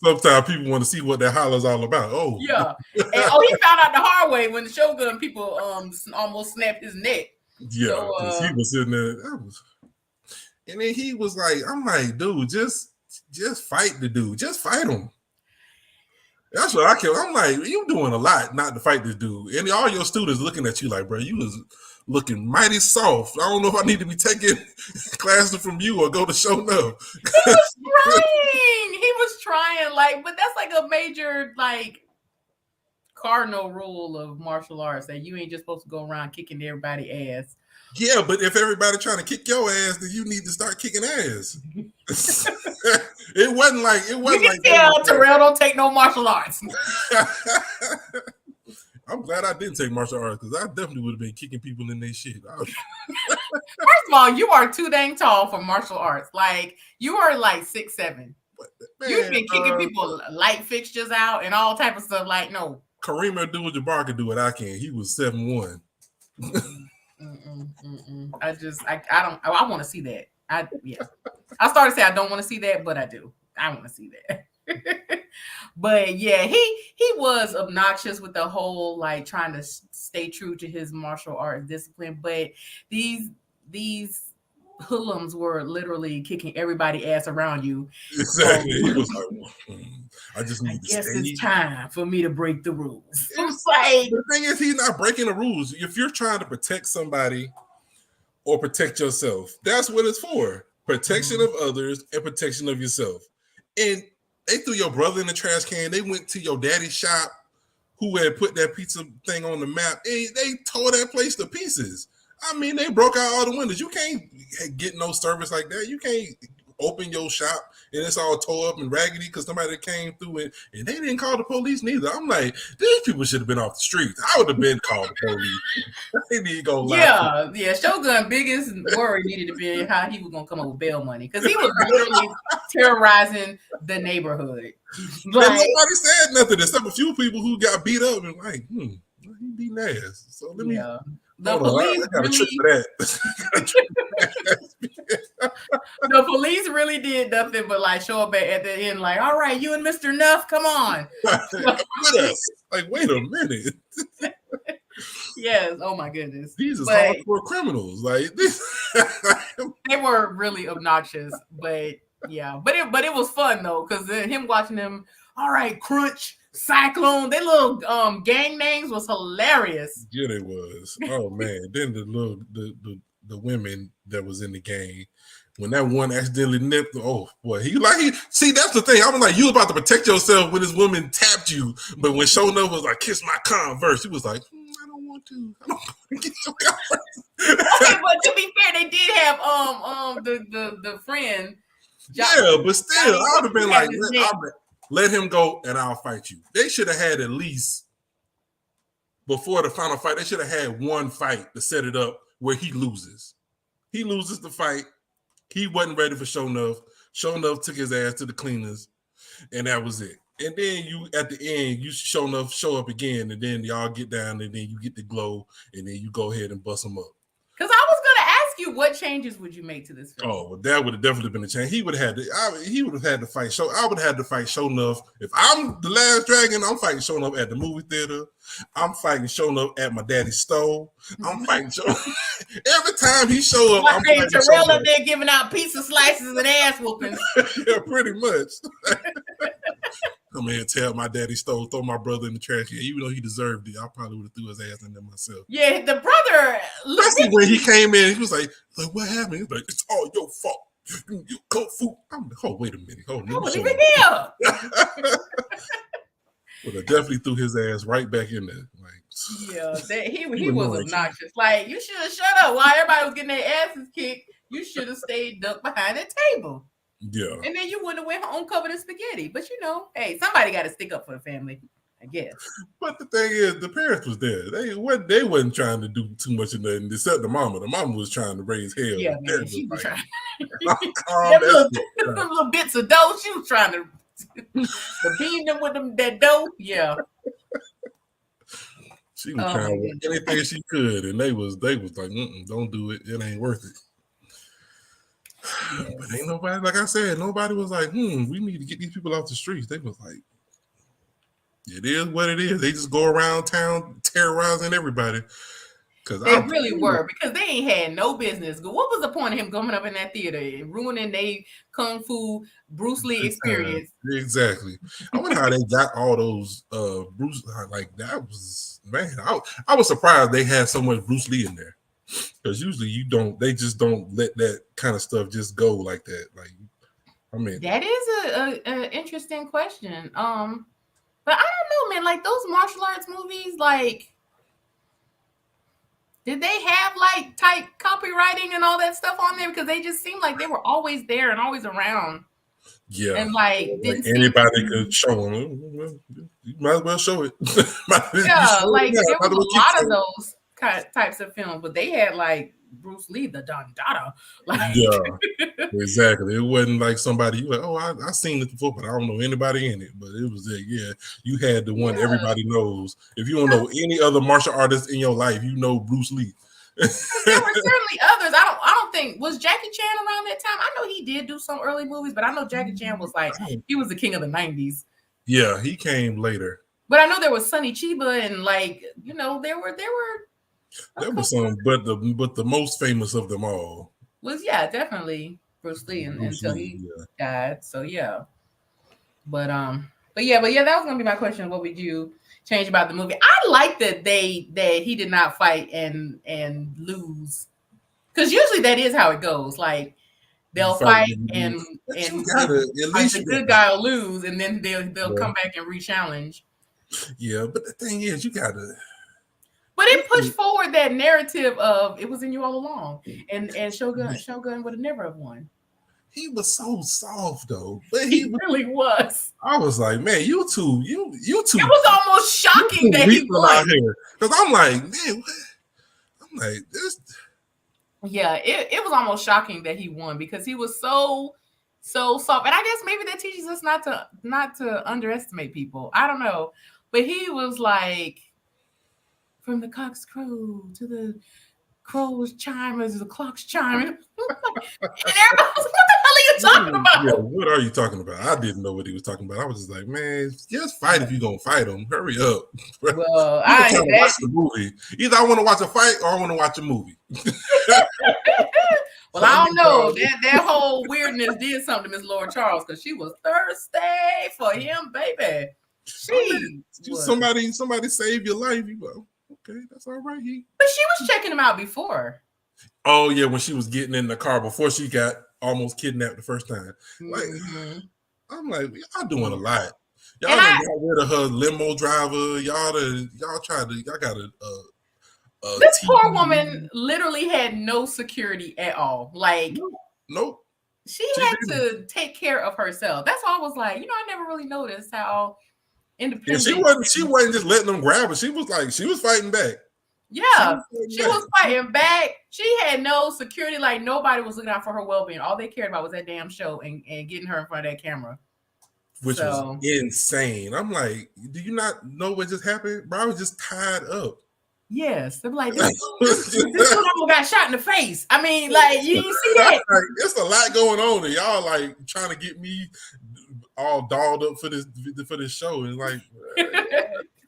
Sometimes people want to see what that holler's all about. Oh. Yeah. And he found out the hard way when the Shogun people almost snapped his neck. Yeah, because he was sitting there. And then he was like, I'm like, dude, just fight the dude. Just fight him. That's what I kept. I'm like, you doing a lot not to fight this dude. And all your students looking at you like, bro, you was looking mighty soft. I don't know if I need to be taking classes from you or go to Shonuff. He was trying, like, but that's like a major, like, cardinal rule of martial arts that you ain't just supposed to go around kicking everybody's ass. Yeah, but if everybody trying to kick your ass, then you need to start kicking ass. You wasn't like can tell Terrell don't take no martial arts. I'm glad I didn't take martial arts because I definitely would have been kicking people in their shit. First of all, you are too dang tall for martial arts. Like you are like 6'7". You've Man, been kicking people light fixtures out and all type of stuff. Like no. Kareem Abdul-Jabbar could do what I can. He was 7'1". I want to see that. I started to say I don't want to see that, but I do. I want to see that. But yeah, he was obnoxious with the whole like trying to stay true to his martial art discipline. But these hoodlums were literally kicking everybody ass around you. Exactly. So, He was like, I just need to guess stay. it's time for me to break the rules. It's like, the thing is, he's not breaking the rules. If you're trying to protect somebody or protect yourself, that's what it's for. Protection of others and protection of yourself. And they threw your brother in the trash can. They went to your daddy's shop who had put that pizza thing on the map. And they tore that place to pieces. I mean, they broke out all the windows. You can't get no service like that. You can't open your shop and it's all tore up and raggedy because somebody came through and they didn't call the police neither. I'm like, these people should have been off the streets. I would have been called the police. They need to go lie. yeah. Shogun biggest worry needed to be how he was gonna come up with bail money because he was literally terrorizing the neighborhood. And nobody said nothing except a few people who got beat up and like, he beating ass. So let me. The police I got a trick for that. The police really did nothing but like show up at the end, like, all right, you and Mr. Nuff, come on. With us. Like, wait a minute. Yes, oh my goodness. These are hardcore criminals. Like this. They were really obnoxious, but yeah. But it was fun though, because him watching them, all right, Crunch, Cyclone, their little gang names was hilarious. Yeah, they was. Oh man. Then the women that was in the gang, when that one accidentally nipped, oh boy, see, that's the thing. I was like, you about to protect yourself when this woman tapped you, but when Shownuff was like, kiss my Converse, he was like, I don't want to get your Converse. Okay, but to be fair, they did have the friend. Yeah, but still, I would have been like, let him go and I'll fight you. They should have had at least before the final fight, they should have had one fight to set it up where he loses. He loses the fight. He wasn't ready for Shownuff. Shownuff took his ass to the cleaners, and that was it. And then you, at the end, you Shownuff show up again, and then y'all get down, and then you get the glow, and then you go ahead and bust him up. Because I was going to ask you, what changes would you make to this film? Oh, well, that would have definitely been a change. He would have had to fight Show. I would have had to fight Shownuff. If I'm the last dragon, I'm fighting Shownuff at the movie theater. I'm fighting Shownuff at my daddy's stove. I'm fighting Shownuff. Every time he show up, I'm fighting Terrell up there giving out pizza slices and ass whoopings. Yeah, pretty much. Come here, tell my daddy stole, throw my brother in the trash can. Even though he deserved it, I probably would have threw his ass in there myself. Yeah, the brother. Especially when he came in, he was like, what happened? He was like, it's all your fault. You kung fu. I'm like, oh, wait a minute. Oh, I wasn't even there. Would have definitely threw his ass right back in there. Like, yeah, he was obnoxious. Like, you should have shut up while everybody was getting their asses kicked. You should have stayed ducked behind the table. Yeah. And then you wouldn't have went home covered in spaghetti. But hey, somebody got to stick up for the family, I guess. But the thing is, the parents was there. They wasn't trying to do too much of nothing except the mama. The mama was trying to raise hell. Yeah, man, she was trying. Them little bits of dough, she was trying to beat them with that dough. Yeah. She was trying to do anything she could, and they was like, don't do it. It ain't worth it. Yes. But ain't nobody, like I said, nobody was like, we need to get these people off the streets. They was like, it is what it is. They just go around town terrorizing everybody. They really were, because they ain't had no business. What was the point of him coming up in that theater and ruining their kung fu Bruce Lee experience? Exactly. I wonder how they got all those Bruce, like that was, man, I was surprised they had so much Bruce Lee in there. Because usually they just don't let that kind of stuff just go like that. Like, I mean, that is an interesting question. But I don't know, man. Like those martial arts movies, like, did they have like tight copywriting and all that stuff on there? Because they just seemed like they were always there and always around. Yeah, and like like didn't seem to anybody could be. show them. Well, you might as well show it. You Yeah, show it like now. there Might was as well a keep lot of showing those types of films, but they had like Bruce Lee, the Don Dada, it. like Yeah, exactly. It wasn't like somebody you like. Oh, I seen it before, but I don't know anybody in it. But it was like, yeah, you had the one yeah. everybody knows. If you don't know any other martial artist in your life, you know Bruce Lee. Because there were certainly others. I don't think was Jackie Chan around that time. I know he did do some early movies, but I know Jackie Chan was like he was the king of the 90s. Yeah, he came later. But I know there was Sonny Chiba and like, there were a There was couple some, but the most famous of them all, was definitely Bruce Lee Bruce until Lee. he Yeah. died. So yeah. But that was gonna be my question. What would you change about the movie? I like that he did not fight and lose. Because usually that is how it goes. Like You they'll fight, fight and and but you and gotta at like least the you good gotta. guy will lose, and then they'll Yeah, come back and re-challenge. yeah, but the thing is, you gotta. But it pushed forward that narrative of it was in you all along, and Shogun would have never have won. He was so soft though, but he He was. really was. I was like, man, you two, It was almost shocking that he weakling out won. here. Because I'm like, man, what? I'm like, this. Yeah, it was almost shocking that he won because he was so soft. And I guess maybe that teaches us not to underestimate people. I don't know. But he was like from the cock's crow to the crow's chimers to the clock's chiming. And everybody was like, what the hell are you talking Yeah, about? what are you talking about? I didn't know what he was talking about. I was just like, man, just fight if you're gonna fight him. Hurry up. Well, I'm trying to watch the movie. Either I want to watch a fight or I want to watch a movie. well, I don't know. That whole weirdness did something to Miss Laura Charles because she was thirsty for him, baby. Somebody save your life. You go, okay, that's all right. But she was checking him out before. Oh yeah, when she was getting in the car before she got almost kidnapped the first time. Like, I'm like, y'all doing a lot. Y'all done got rid of her limo driver. Y'all got a this TV. poor woman literally had no security at all. Like, nope. She had to take care of herself. That's why I was like, I never really noticed how independent. Yeah, she wasn't just letting them grab her. She was fighting back. Yeah, she was fighting back. She had no security. Like nobody was looking out for her well-being. All they cared about was that damn show and getting her in front of that camera. Which was insane. I'm like, do you not know what just happened? Bro, I was just tied up. Yes. They're like, this one got shot in the face. I mean, like, you see that? Like, there's a lot going on, and y'all like trying to get me all dolled up for this show. And like,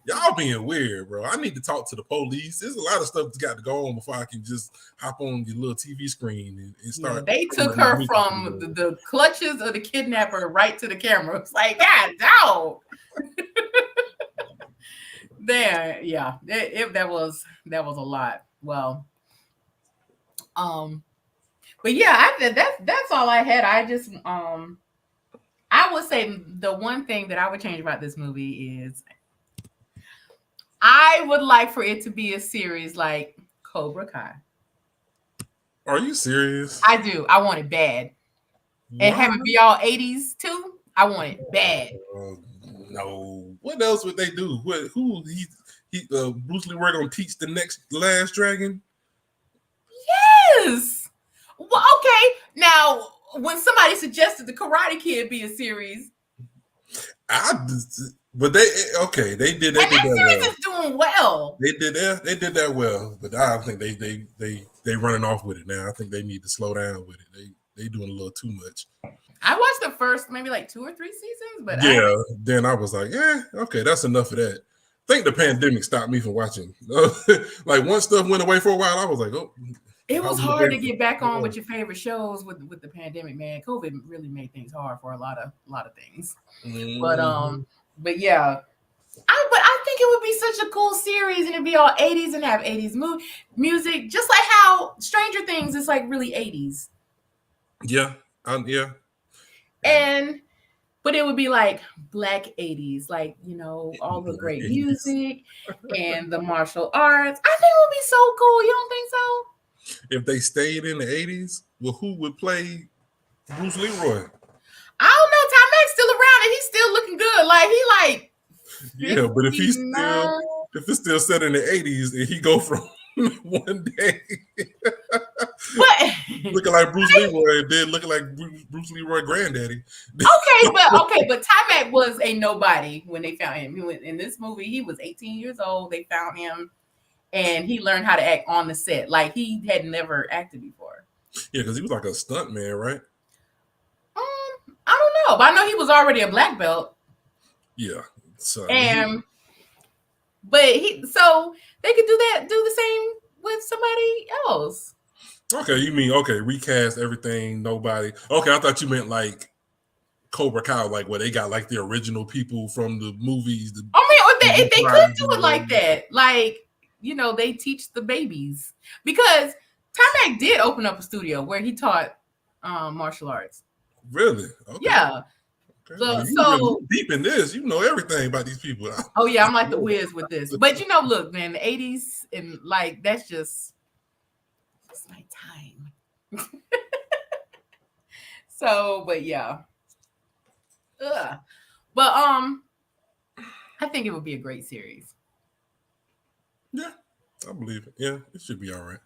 y'all being weird, bro. I need to talk to the police. There's a lot of stuff that's got to go on before I can just hop on your little TV screen and start. Yeah, they took her from the clutches of the kidnapper right to the camera. It's like, God, dog. There, yeah, that was a lot. Well, but yeah, that's all I had. I just I would say the one thing that I would change about this movie is I would like for it to be a series like Cobra Kai. Are you serious? I do. I want it bad. And have it be all 80s too. I want it bad. No. What else would they do? Bruce Lee were gonna teach the last dragon? Yes. Well, okay. Now, when somebody suggested the Karate Kid be a series, but they did that series well. is doing well. They did that well, but I think they running off with it now. I think they need to slow down with it. They doing a little too much. I watched the first maybe like 2 or 3 seasons, but then I was like, okay, that's enough of that. I think the pandemic stopped me from watching. Like once stuff went away for a while, I was like, oh. It was hard to get back on with your favorite shows with the pandemic, man. COVID really made things hard for a lot of things. Mm-hmm. But yeah. I think it would be such a cool series and it'd be all 80s and have 80s music, just like how Stranger Things is like really 80s. Yeah. But it would be like Black 80s, like, all the great music and the martial arts. I think it would be so cool. You don't think so? If they stayed in the 80s, well, who would play Bruce Leroy? I don't know. Taimak's still around and he's still looking good. Like he like Yeah, but if 59. it's still set in the 80s and he go from one day But looking like Bruce Leroy and then looking like Bruce Leroy granddaddy. but Taimak was a nobody when they found him. He went in this movie. He was 18 years old. They found him, and he learned how to act on the set. Like he had never acted before. Yeah, because he was like a stunt man, right? I don't know, but I know he was already a black belt. Yeah. So But so they could do the same with somebody else. okay, you mean recast everything, nobody. Okay, I thought you meant like Cobra Kai, like where they got like the original people from the movies. Or they could do it like that. Like, they teach the babies. Because Taimak did open up a studio where he taught martial arts. Really? Okay. Yeah. Okay. So deep in this, you know everything about these people. Oh yeah, I'm like the whiz with this. But look, man, the 80s and like that's just my time. So, but yeah. Ugh. But I think it would be a great series. Yeah, I believe it. Yeah, it should be all right.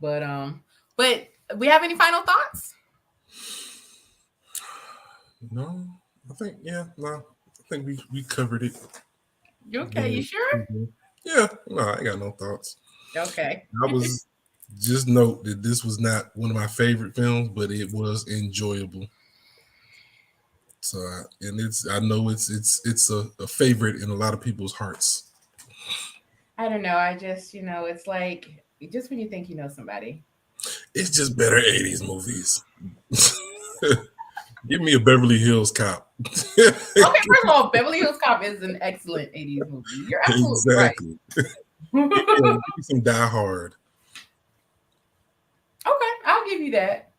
But we have any final thoughts? No, I think we covered it. You okay? You sure? Yeah, no, I got no thoughts. Okay. I was just note that this was not one of my favorite films, but it was enjoyable. So, I know it's a favorite in a lot of people's hearts. I don't know. I just, it's like just when you think you know somebody. It's just better 80s movies. Give me a Beverly Hills Cop. Okay, first of all, Beverly Hills Cop is an excellent 80s movie. You're absolutely right. Give me some Die Hard. Okay, I'll give you that.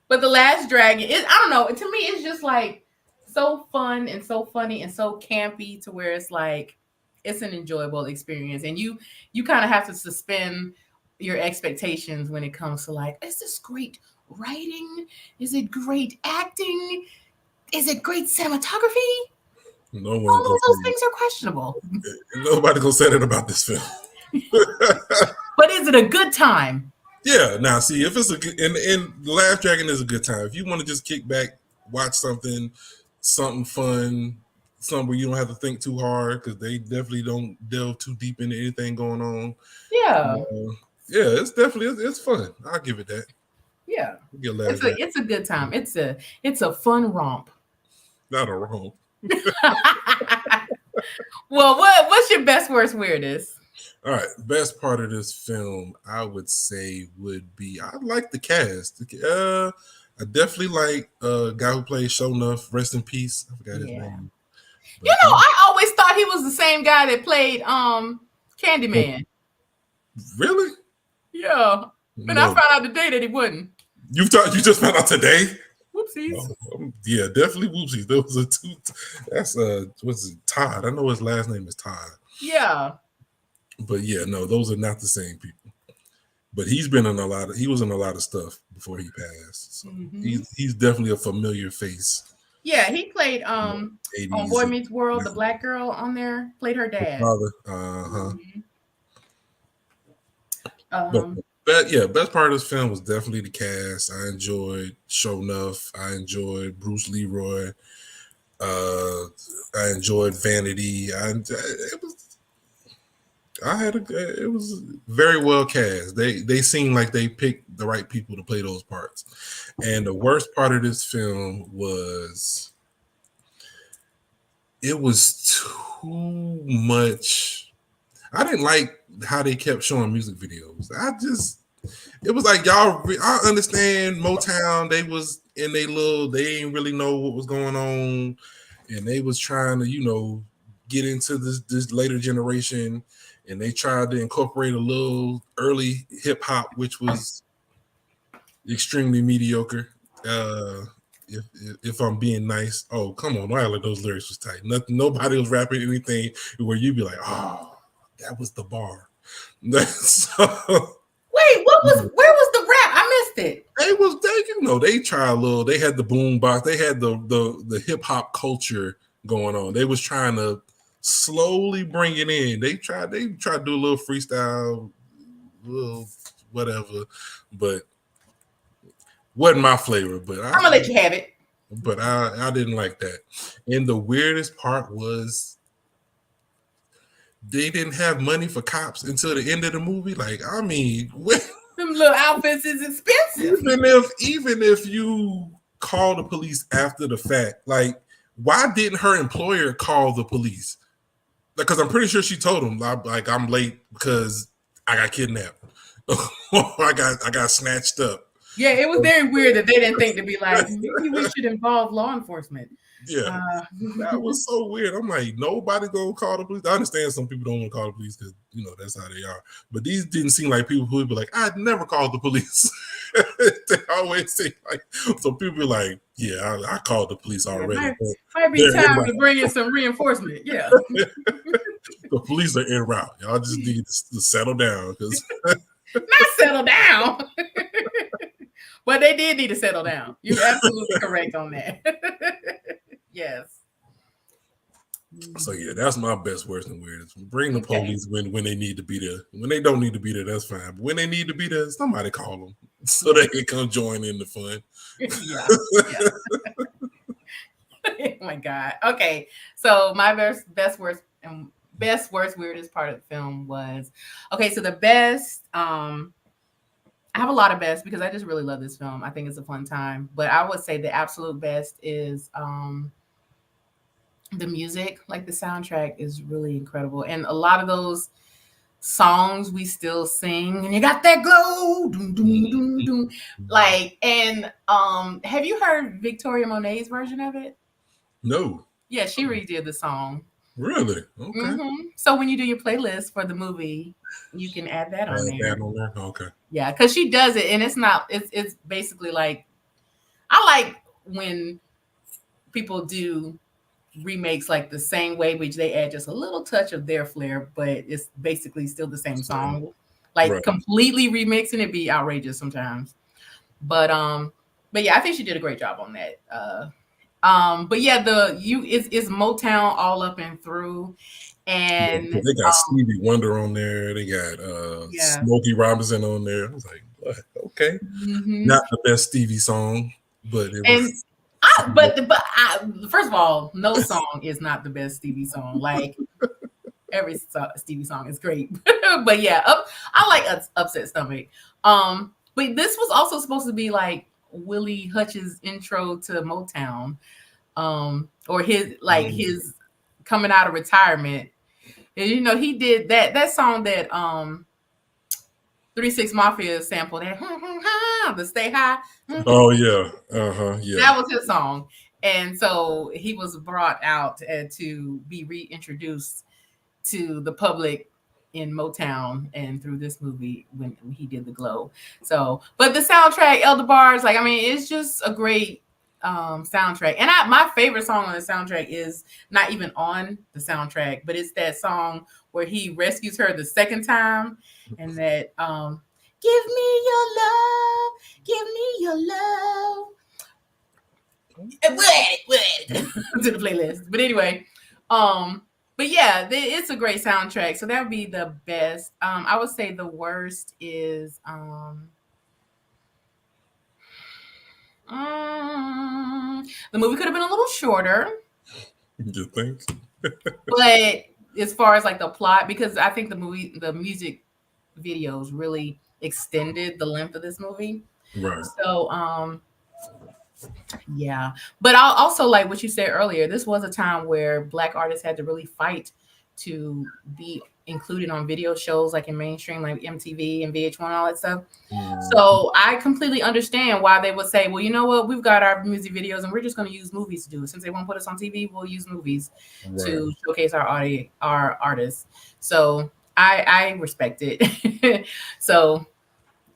But The Last Dragon is, I don't know, to me it's just like so fun and so funny and so campy to where it's like it's an enjoyable experience. And you kind of have to suspend your expectations when it comes to like, is this great writing? Is it great acting? Is it great cinematography? No one. All of those things are questionable. Nobody gonna say that about this film. But is it a good time? Yeah. Now, see, if it's and The Last Dragon is a good time. If you want to just kick back, watch something fun, something where you don't have to think too hard, because they definitely don't delve too deep into anything going on. Yeah. Yeah, it's fun. I'll give it that. Yeah, it's a good time. It's a fun romp. Not a romp. Well, what's your best, worst, weirdest? All right, best part of this film, I would say, would be I like the cast. I definitely like a guy who plays Shonuff. Rest in peace. I forgot his name. But, I always thought he was the same guy that played Candyman. Really? Yeah. And I found out today that he wasn't. You just found out today? Whoopsies. Yeah, definitely whoopsies. Those are two. That's what's it? Todd. I know his last name is Todd. Yeah. But yeah, no, those are not the same people. But he was in a lot of stuff before he passed. So he's definitely a familiar face. Yeah, he played on Boy Meets World, the black girl on there, played her dad. Father. But yeah, best part of this film was definitely the cast. I enjoyed Shonuff. I enjoyed Bruce Leroy. I enjoyed Vanity. It was very well cast. They seemed like they picked the right people to play those parts. And the worst part of this film was it was too much. I didn't like how they kept showing music videos. It was like, y'all, I understand Motown. They was in they didn't really know what was going on. And they was trying to, get into this later generation. And they tried to incorporate a little early hip hop, which was extremely mediocre. If I'm being nice, oh, come on, I like those lyrics was tight. Nobody was rapping anything where you'd be like, oh, that was the bar. Wait, where was the rap? I missed it. They tried a little. They had the boom box. They had the hip hop culture going on. They was trying to slowly bring it in. They tried to do a little freestyle, little whatever, but wasn't my flavor. But I'm gonna let you have it. But I didn't like that. And the weirdest part was they didn't have money for cops until the end of the movie. Like, I mean, them little outfits is expensive. Even if you call the police after the fact, like, why didn't her employer call the police? Because I'm pretty sure she told them, like, I'm late because I got kidnapped. I got snatched up. Yeah, it was very weird that they didn't think to be like, maybe we should involve law enforcement. Yeah, that was so weird. I'm like, nobody gonna call the police. I understand some people don't want to call the police because that's how they are. But these didn't seem like people who would be like, I'd never call the police. They always seem like some people be like, yeah, I called the police already. Might be time to bring in some reinforcement. Yeah, the police are en route. Y'all just need to settle down because not settle down. But they did need to settle down. You're absolutely correct on that. Yes. So yeah, that's my best, worst, and weirdest. Bring the police when they need to be there. When they don't need to be there, that's fine. But when they need to be there, somebody call them so they can come join in the fun. Yeah. Oh my God. Okay. So my best, worst, weirdest part of the film was so the best. I have a lot of best because I just really love this film. I think it's a fun time. But I would say the absolute best is the music. Like, the soundtrack is really incredible. And a lot of those songs we still sing. And you got that glow. Doom, doom, doom, doom. Like, and have you heard Victoria Monet's version of it? No. Yeah, she redid the song. Really? Okay. Mm-hmm. So when you do your playlist for the movie, you can add that on there. Okay. Yeah, because she does it, and it's basically like, I like when people do remakes like the same way, which they add just a little touch of their flair, but it's basically still the same song. Like, completely remixing it be outrageous sometimes. But yeah, I think she did a great job on that. But yeah, it's Motown all up and through. And they got Stevie Wonder on there. They got Smokey Robinson on there. I was like, what? Okay, not the best Stevie song, but it was. First of all, no song is not the best Stevie song. Like, every Stevie song is great. But yeah, I like Upset Stomach. But this was also supposed to be like Willie Hutch's intro to Motown, or his coming out of retirement. And he did that song that 3 6 Mafia sample, that the Stay High. Oh yeah. Yeah. That was his song. And so he was brought out to be reintroduced to the public in Motown and through this movie when he did The Glow. So, but the soundtrack, Elder Bars, like, I mean, it's just a great soundtrack. And my favorite song on the soundtrack is not even on the soundtrack, but it's that song where he rescues her the second time, and that give me your love to the playlist. But anyway, but yeah, it's a great soundtrack. So that would be the best. I would say the worst is the movie could have been a little shorter. You think? But as far as like the plot, because I think the music videos really extended the length of this movie. Right. So yeah. But I'll also, like what you said earlier, this was a time where Black artists had to really fight to be included on video shows like in mainstream, like MTV and VH1 and all that stuff. So I completely understand why they would say, well, you know what, we've got our music videos and we're just going to use movies to do it. Since they won't put us on TV, we'll use movies to showcase our artists. So I respect it. So,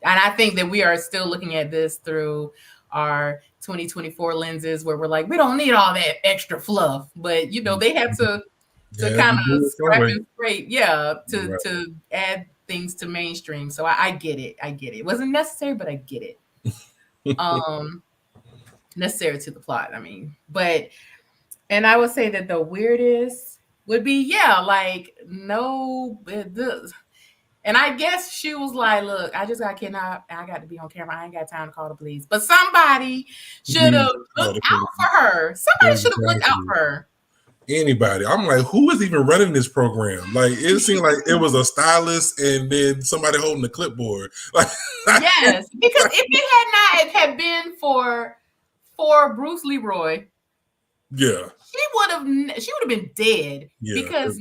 and I think that we are still looking at this through our 2024 lenses where we're like, we don't need all that extra fluff, but they have to kind of scrap and scrape, to add things to mainstream. So I get it. It wasn't necessary, but I get it. um necessary to the plot. I mean, but and I would say that the weirdest would be, yeah, like no, and I guess she was like, "Look, I just got kidnapped. And I got to be on camera. I ain't got time to call the police." But somebody should have Oh, looked out for her. Somebody should have looked out for her. anybody. I'm like, who is even running this program? Like, it seemed like it was a stylist and then somebody holding the clipboard. Like, Yes, because if it had not had been for Bruce Leroy, yeah, she would have been dead, yeah, because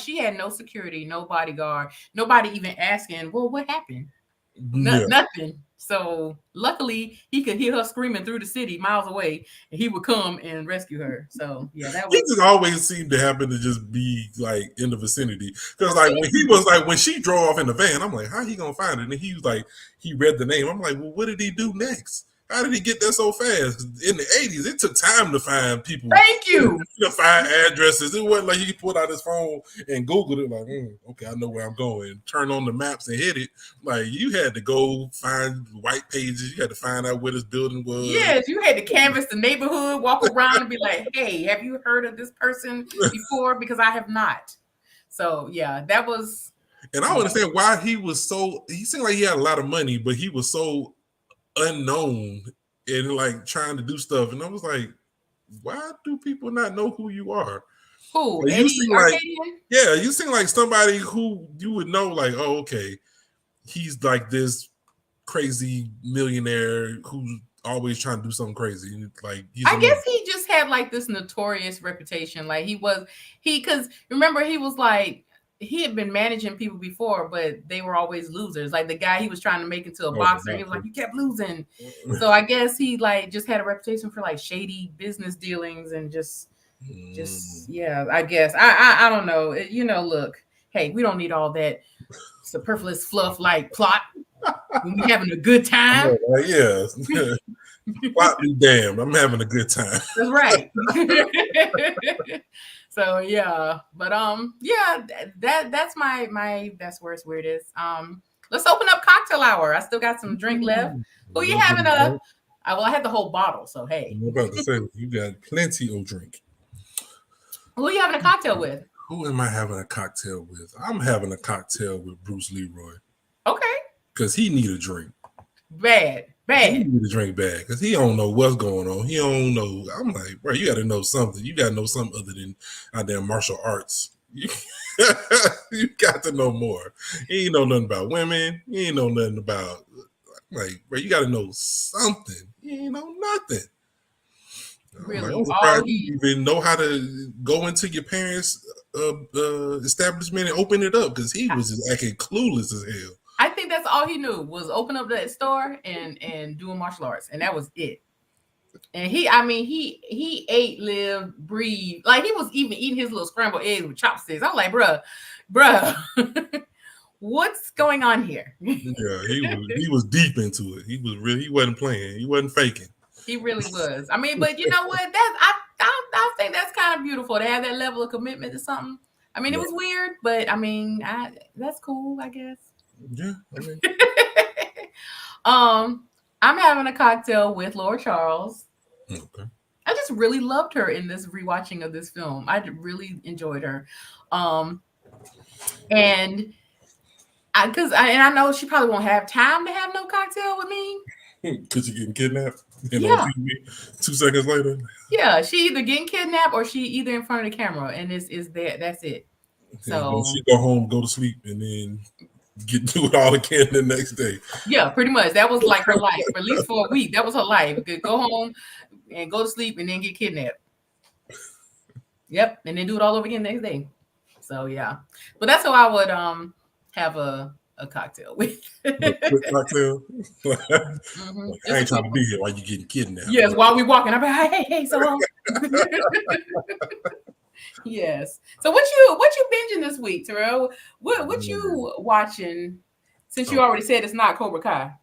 she had no security, no bodyguard, nobody even asking, well, what happened? yeah. Nothing. So luckily he could hear her screaming through the city miles away, and he would come and rescue her. So yeah, that He was. just always seemed to happen to just be like in the vicinity. Because like when he was like when she drove off in the van, I'm like, how he gonna find it? And he was like, he read the name. I'm like, well, what did he do next? How did he get there so fast? In the 80s, it took time to find people. Thank you. To find addresses. It wasn't like he pulled out his phone and Googled it, like, okay, I know where I'm going. Turn on the maps and hit it. Like, you had to go find white pages. You had to find out where this building was. Yes, you had to canvass the neighborhood, walk around and be like, hey, have you heard of this person before? Because I have not. So yeah, that was. And I don't understand why he seemed like he had a lot of money, but he was so unknown and like trying to do stuff. And I was like, why do people not know who you are? Who? Like, you seem like, yeah, you seem like somebody who you would know, like, oh, okay, he's like this crazy millionaire who's always trying to do something crazy. Like, I guess he just had like this notorious reputation. Like because remember, he was like, he had been managing people before, but they were always losers. Like the guy he was trying to make into a boxer, he was like, you kept losing. So I guess he like just had a reputation for like shady business dealings and just yeah, I guess. I don't know. Look, hey, we don't need all that superfluous fluff like plot. We're having a good time. Yeah. Plot be damned. I'm having a good time. That's right. So yeah, but yeah, that's my best worst weirdest. Let's open up cocktail hour. I still got some drink left. Who you having well, I had the whole bottle, so hey. I'm about to say you got plenty of drink. Who are you having a cocktail with? Who am I having a cocktail with? I'm having a cocktail with Bruce Leroy. Okay. Because he need a drink. Bad. He need a drink bad because he don't know what's going on. He don't know. I'm like, bro, you got to know something. You got to know something other than damn martial arts. You got to know more. He ain't know nothing about women. He ain't know nothing about, like, bro, you got to know something. He ain't know nothing. Really? I'm surprised you even know how to go into your parents' establishment and open it up because he was just acting clueless as hell. I think that's all he knew was open up that store and doing martial arts, and that was it. And he ate, lived, breathed, like he was even eating his little scrambled eggs with chopsticks. I'm like, bruh, what's going on here? Yeah, he was deep into it. He wasn't playing. He wasn't faking. He really was. I mean, but you know what? I think that's kind of beautiful to have that level of commitment to something. I mean, it was weird, but I mean, that's cool, I guess. Yeah. I mean. I'm having a cocktail with Laura Charles. Okay. I just really loved her in this rewatching of this film. I really enjoyed her. And I know she probably won't have time to have no cocktail with me. Because you're getting kidnapped. Yeah. 2 seconds later. Yeah, she either getting kidnapped or she either in front of the camera, and is there. That's it. So she go home, go to sleep, and then do it all again the next day. Yeah, pretty much. That was like her life, at least for a week. That was her life. Go home and go to sleep and then get kidnapped. Yep, and then do it all over again the next day. So yeah, but that's how I would have a cocktail with. A quick cocktail. Like, I ain't trying to be here while you getting kidnapped. Yes, while we walking, I'm like, hey, so. Yes. So what you binging this week, Terrell? What you watching? Since you already said it's not Cobra Kai.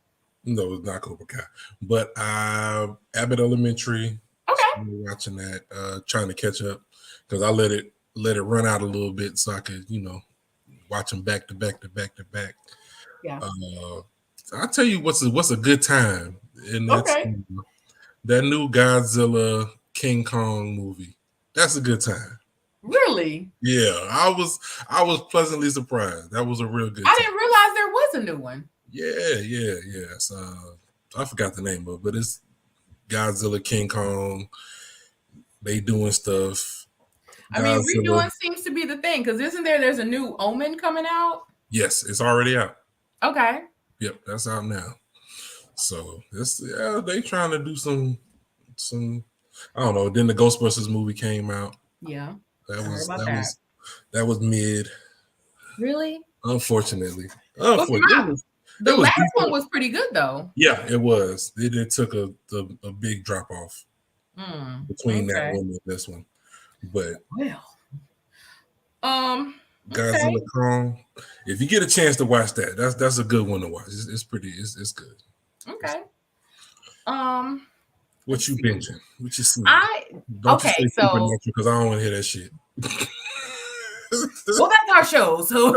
No, it's not Cobra Kai. But Abbott Elementary. Okay. So I'm watching that, trying to catch up because I let it run out a little bit so I could, watch them back to back to back to back. Yeah. I'll tell you what's a good time and that's Okay. that new Godzilla King Kong movie. That's a good time. Really? Yeah, I was pleasantly surprised. That was a real good I time. didn't realize there was a new one. Yeah. I forgot the name of it, but it's Godzilla King Kong. They doing stuff. I mean, Godzilla. redoing seems to be the thing because isn't there's a new Omen coming out? Yes, it's already out. Okay. Yep, that's out now. So this, they trying to do some. I don't know. Then the Ghostbusters movie came out. Yeah. That I heard was about that that. was that was mid. Really? Unfortunately, Well, the it was last one decent. was pretty good though. Yeah, it was. It took a big drop off between that Okay. one and this one, but Well. Um. Okay. Godzilla Kong. If you get a chance to watch that, that's a good one to watch. It's pretty. It's good. Okay. Um. What Let's you see. binging? What you seeing? I Don't you okay. say So Supernatural because I don't want to hear that shit. well, that's our show. So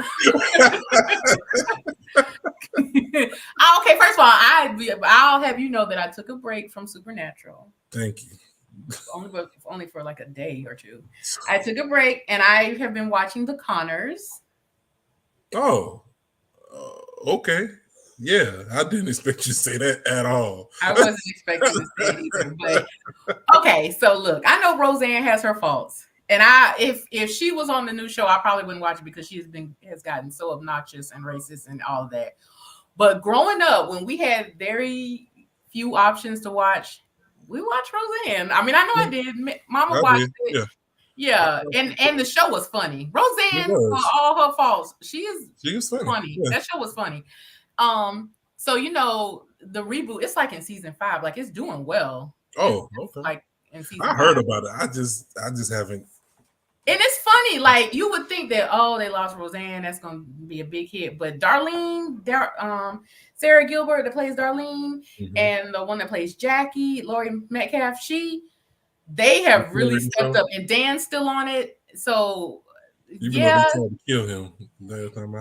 okay. First of all, I'll have you know that I took a break from Supernatural. Thank you. Only for like a day or two. I took a break and I have been watching The Connors. Oh, okay. Yeah, I didn't expect you to say that at all. I wasn't expecting to say it either, but okay. So look, I know Roseanne has her faults, and if she was on the new show, I probably wouldn't watch it because has gotten so obnoxious and racist and all of that. But growing up, when we had very few options to watch, we watched Roseanne. I mean, I know I did. Mama I watched did. it. Yeah, Yeah, and the show was funny. it Roseanne, for was. all her faults, she is She was funny. funny. Yeah. That show was funny. So the reboot, it's like in season 5, like it's doing well. Oh, It's okay. like in season I 5. heard about it. I just haven't. And it's funny, like you would think that they lost Roseanne, that's gonna be a big hit. But Sarah Gilbert that plays Darlene, and the one that plays Jackie, Laurie Metcalf, they have really stepped up, and Dan's still on it. So Even though they tried to kill him last time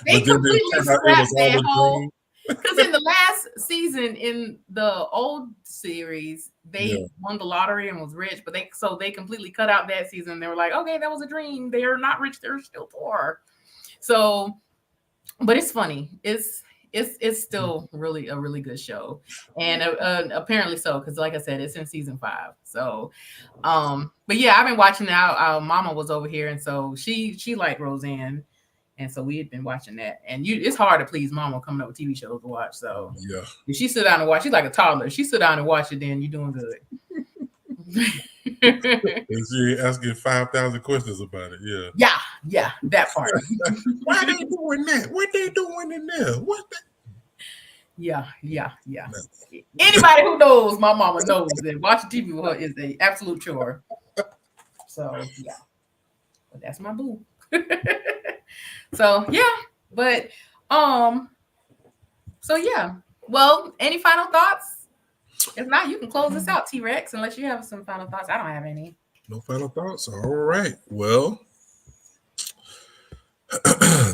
they completely scrapped that whole. dream. Because in the last season, in the old series, they won the lottery and was rich, but they completely cut out that season. They were like, okay, that was a dream. They are not rich; they're still poor. So, but it's funny. It's still really a really good show, and apparently so, because like I said, it's in season 5. So, but yeah, I've been watching it. Our mama was over here, and so she liked Roseanne. And so we had been watching that. And it's hard to please mama coming up with TV shows to watch. So yeah, if she sit down and watch, she's like a toddler. If she sit down and watch it, then you're doing good. she asking 5,000 questions about it. Yeah, that part. Why they doing that? What they doing in there? What? Yeah. Anybody who knows my mama knows that watching TV with her is an absolute chore. So yeah, but that's my boo. So yeah, but so yeah. Well, any final thoughts? If not, you can close this out, T-Rex, unless you have some final thoughts. I don't have any. No final thoughts. All right. Well,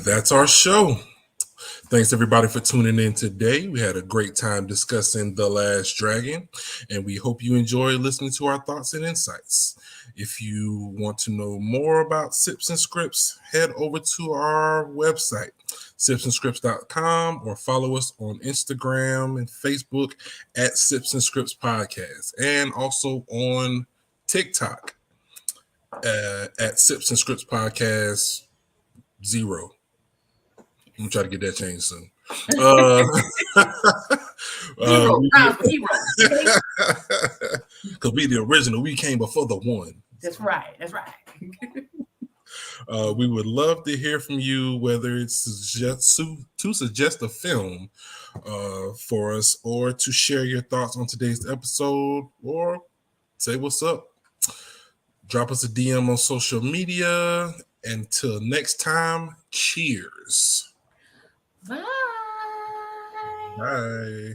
that's our show. Thanks everybody for tuning in today. We had a great time discussing The Last Dragon, and we hope you enjoy listening to our thoughts and insights. If you want to know more about Sips and Scripts, head over to our website, sipsandscripts.com, or follow us on Instagram and Facebook at Sips and Scripts Podcast, and also on TikTok at Sips and Scripts Podcast 0. I'm gonna try to get that changed soon. Because we the original, we came before the one. That's right. We would love to hear from you, whether it's to suggest a film for us, or to share your thoughts on today's episode, or say what's up. Drop us a DM on social media. Until next time, cheers. Bye. Bye.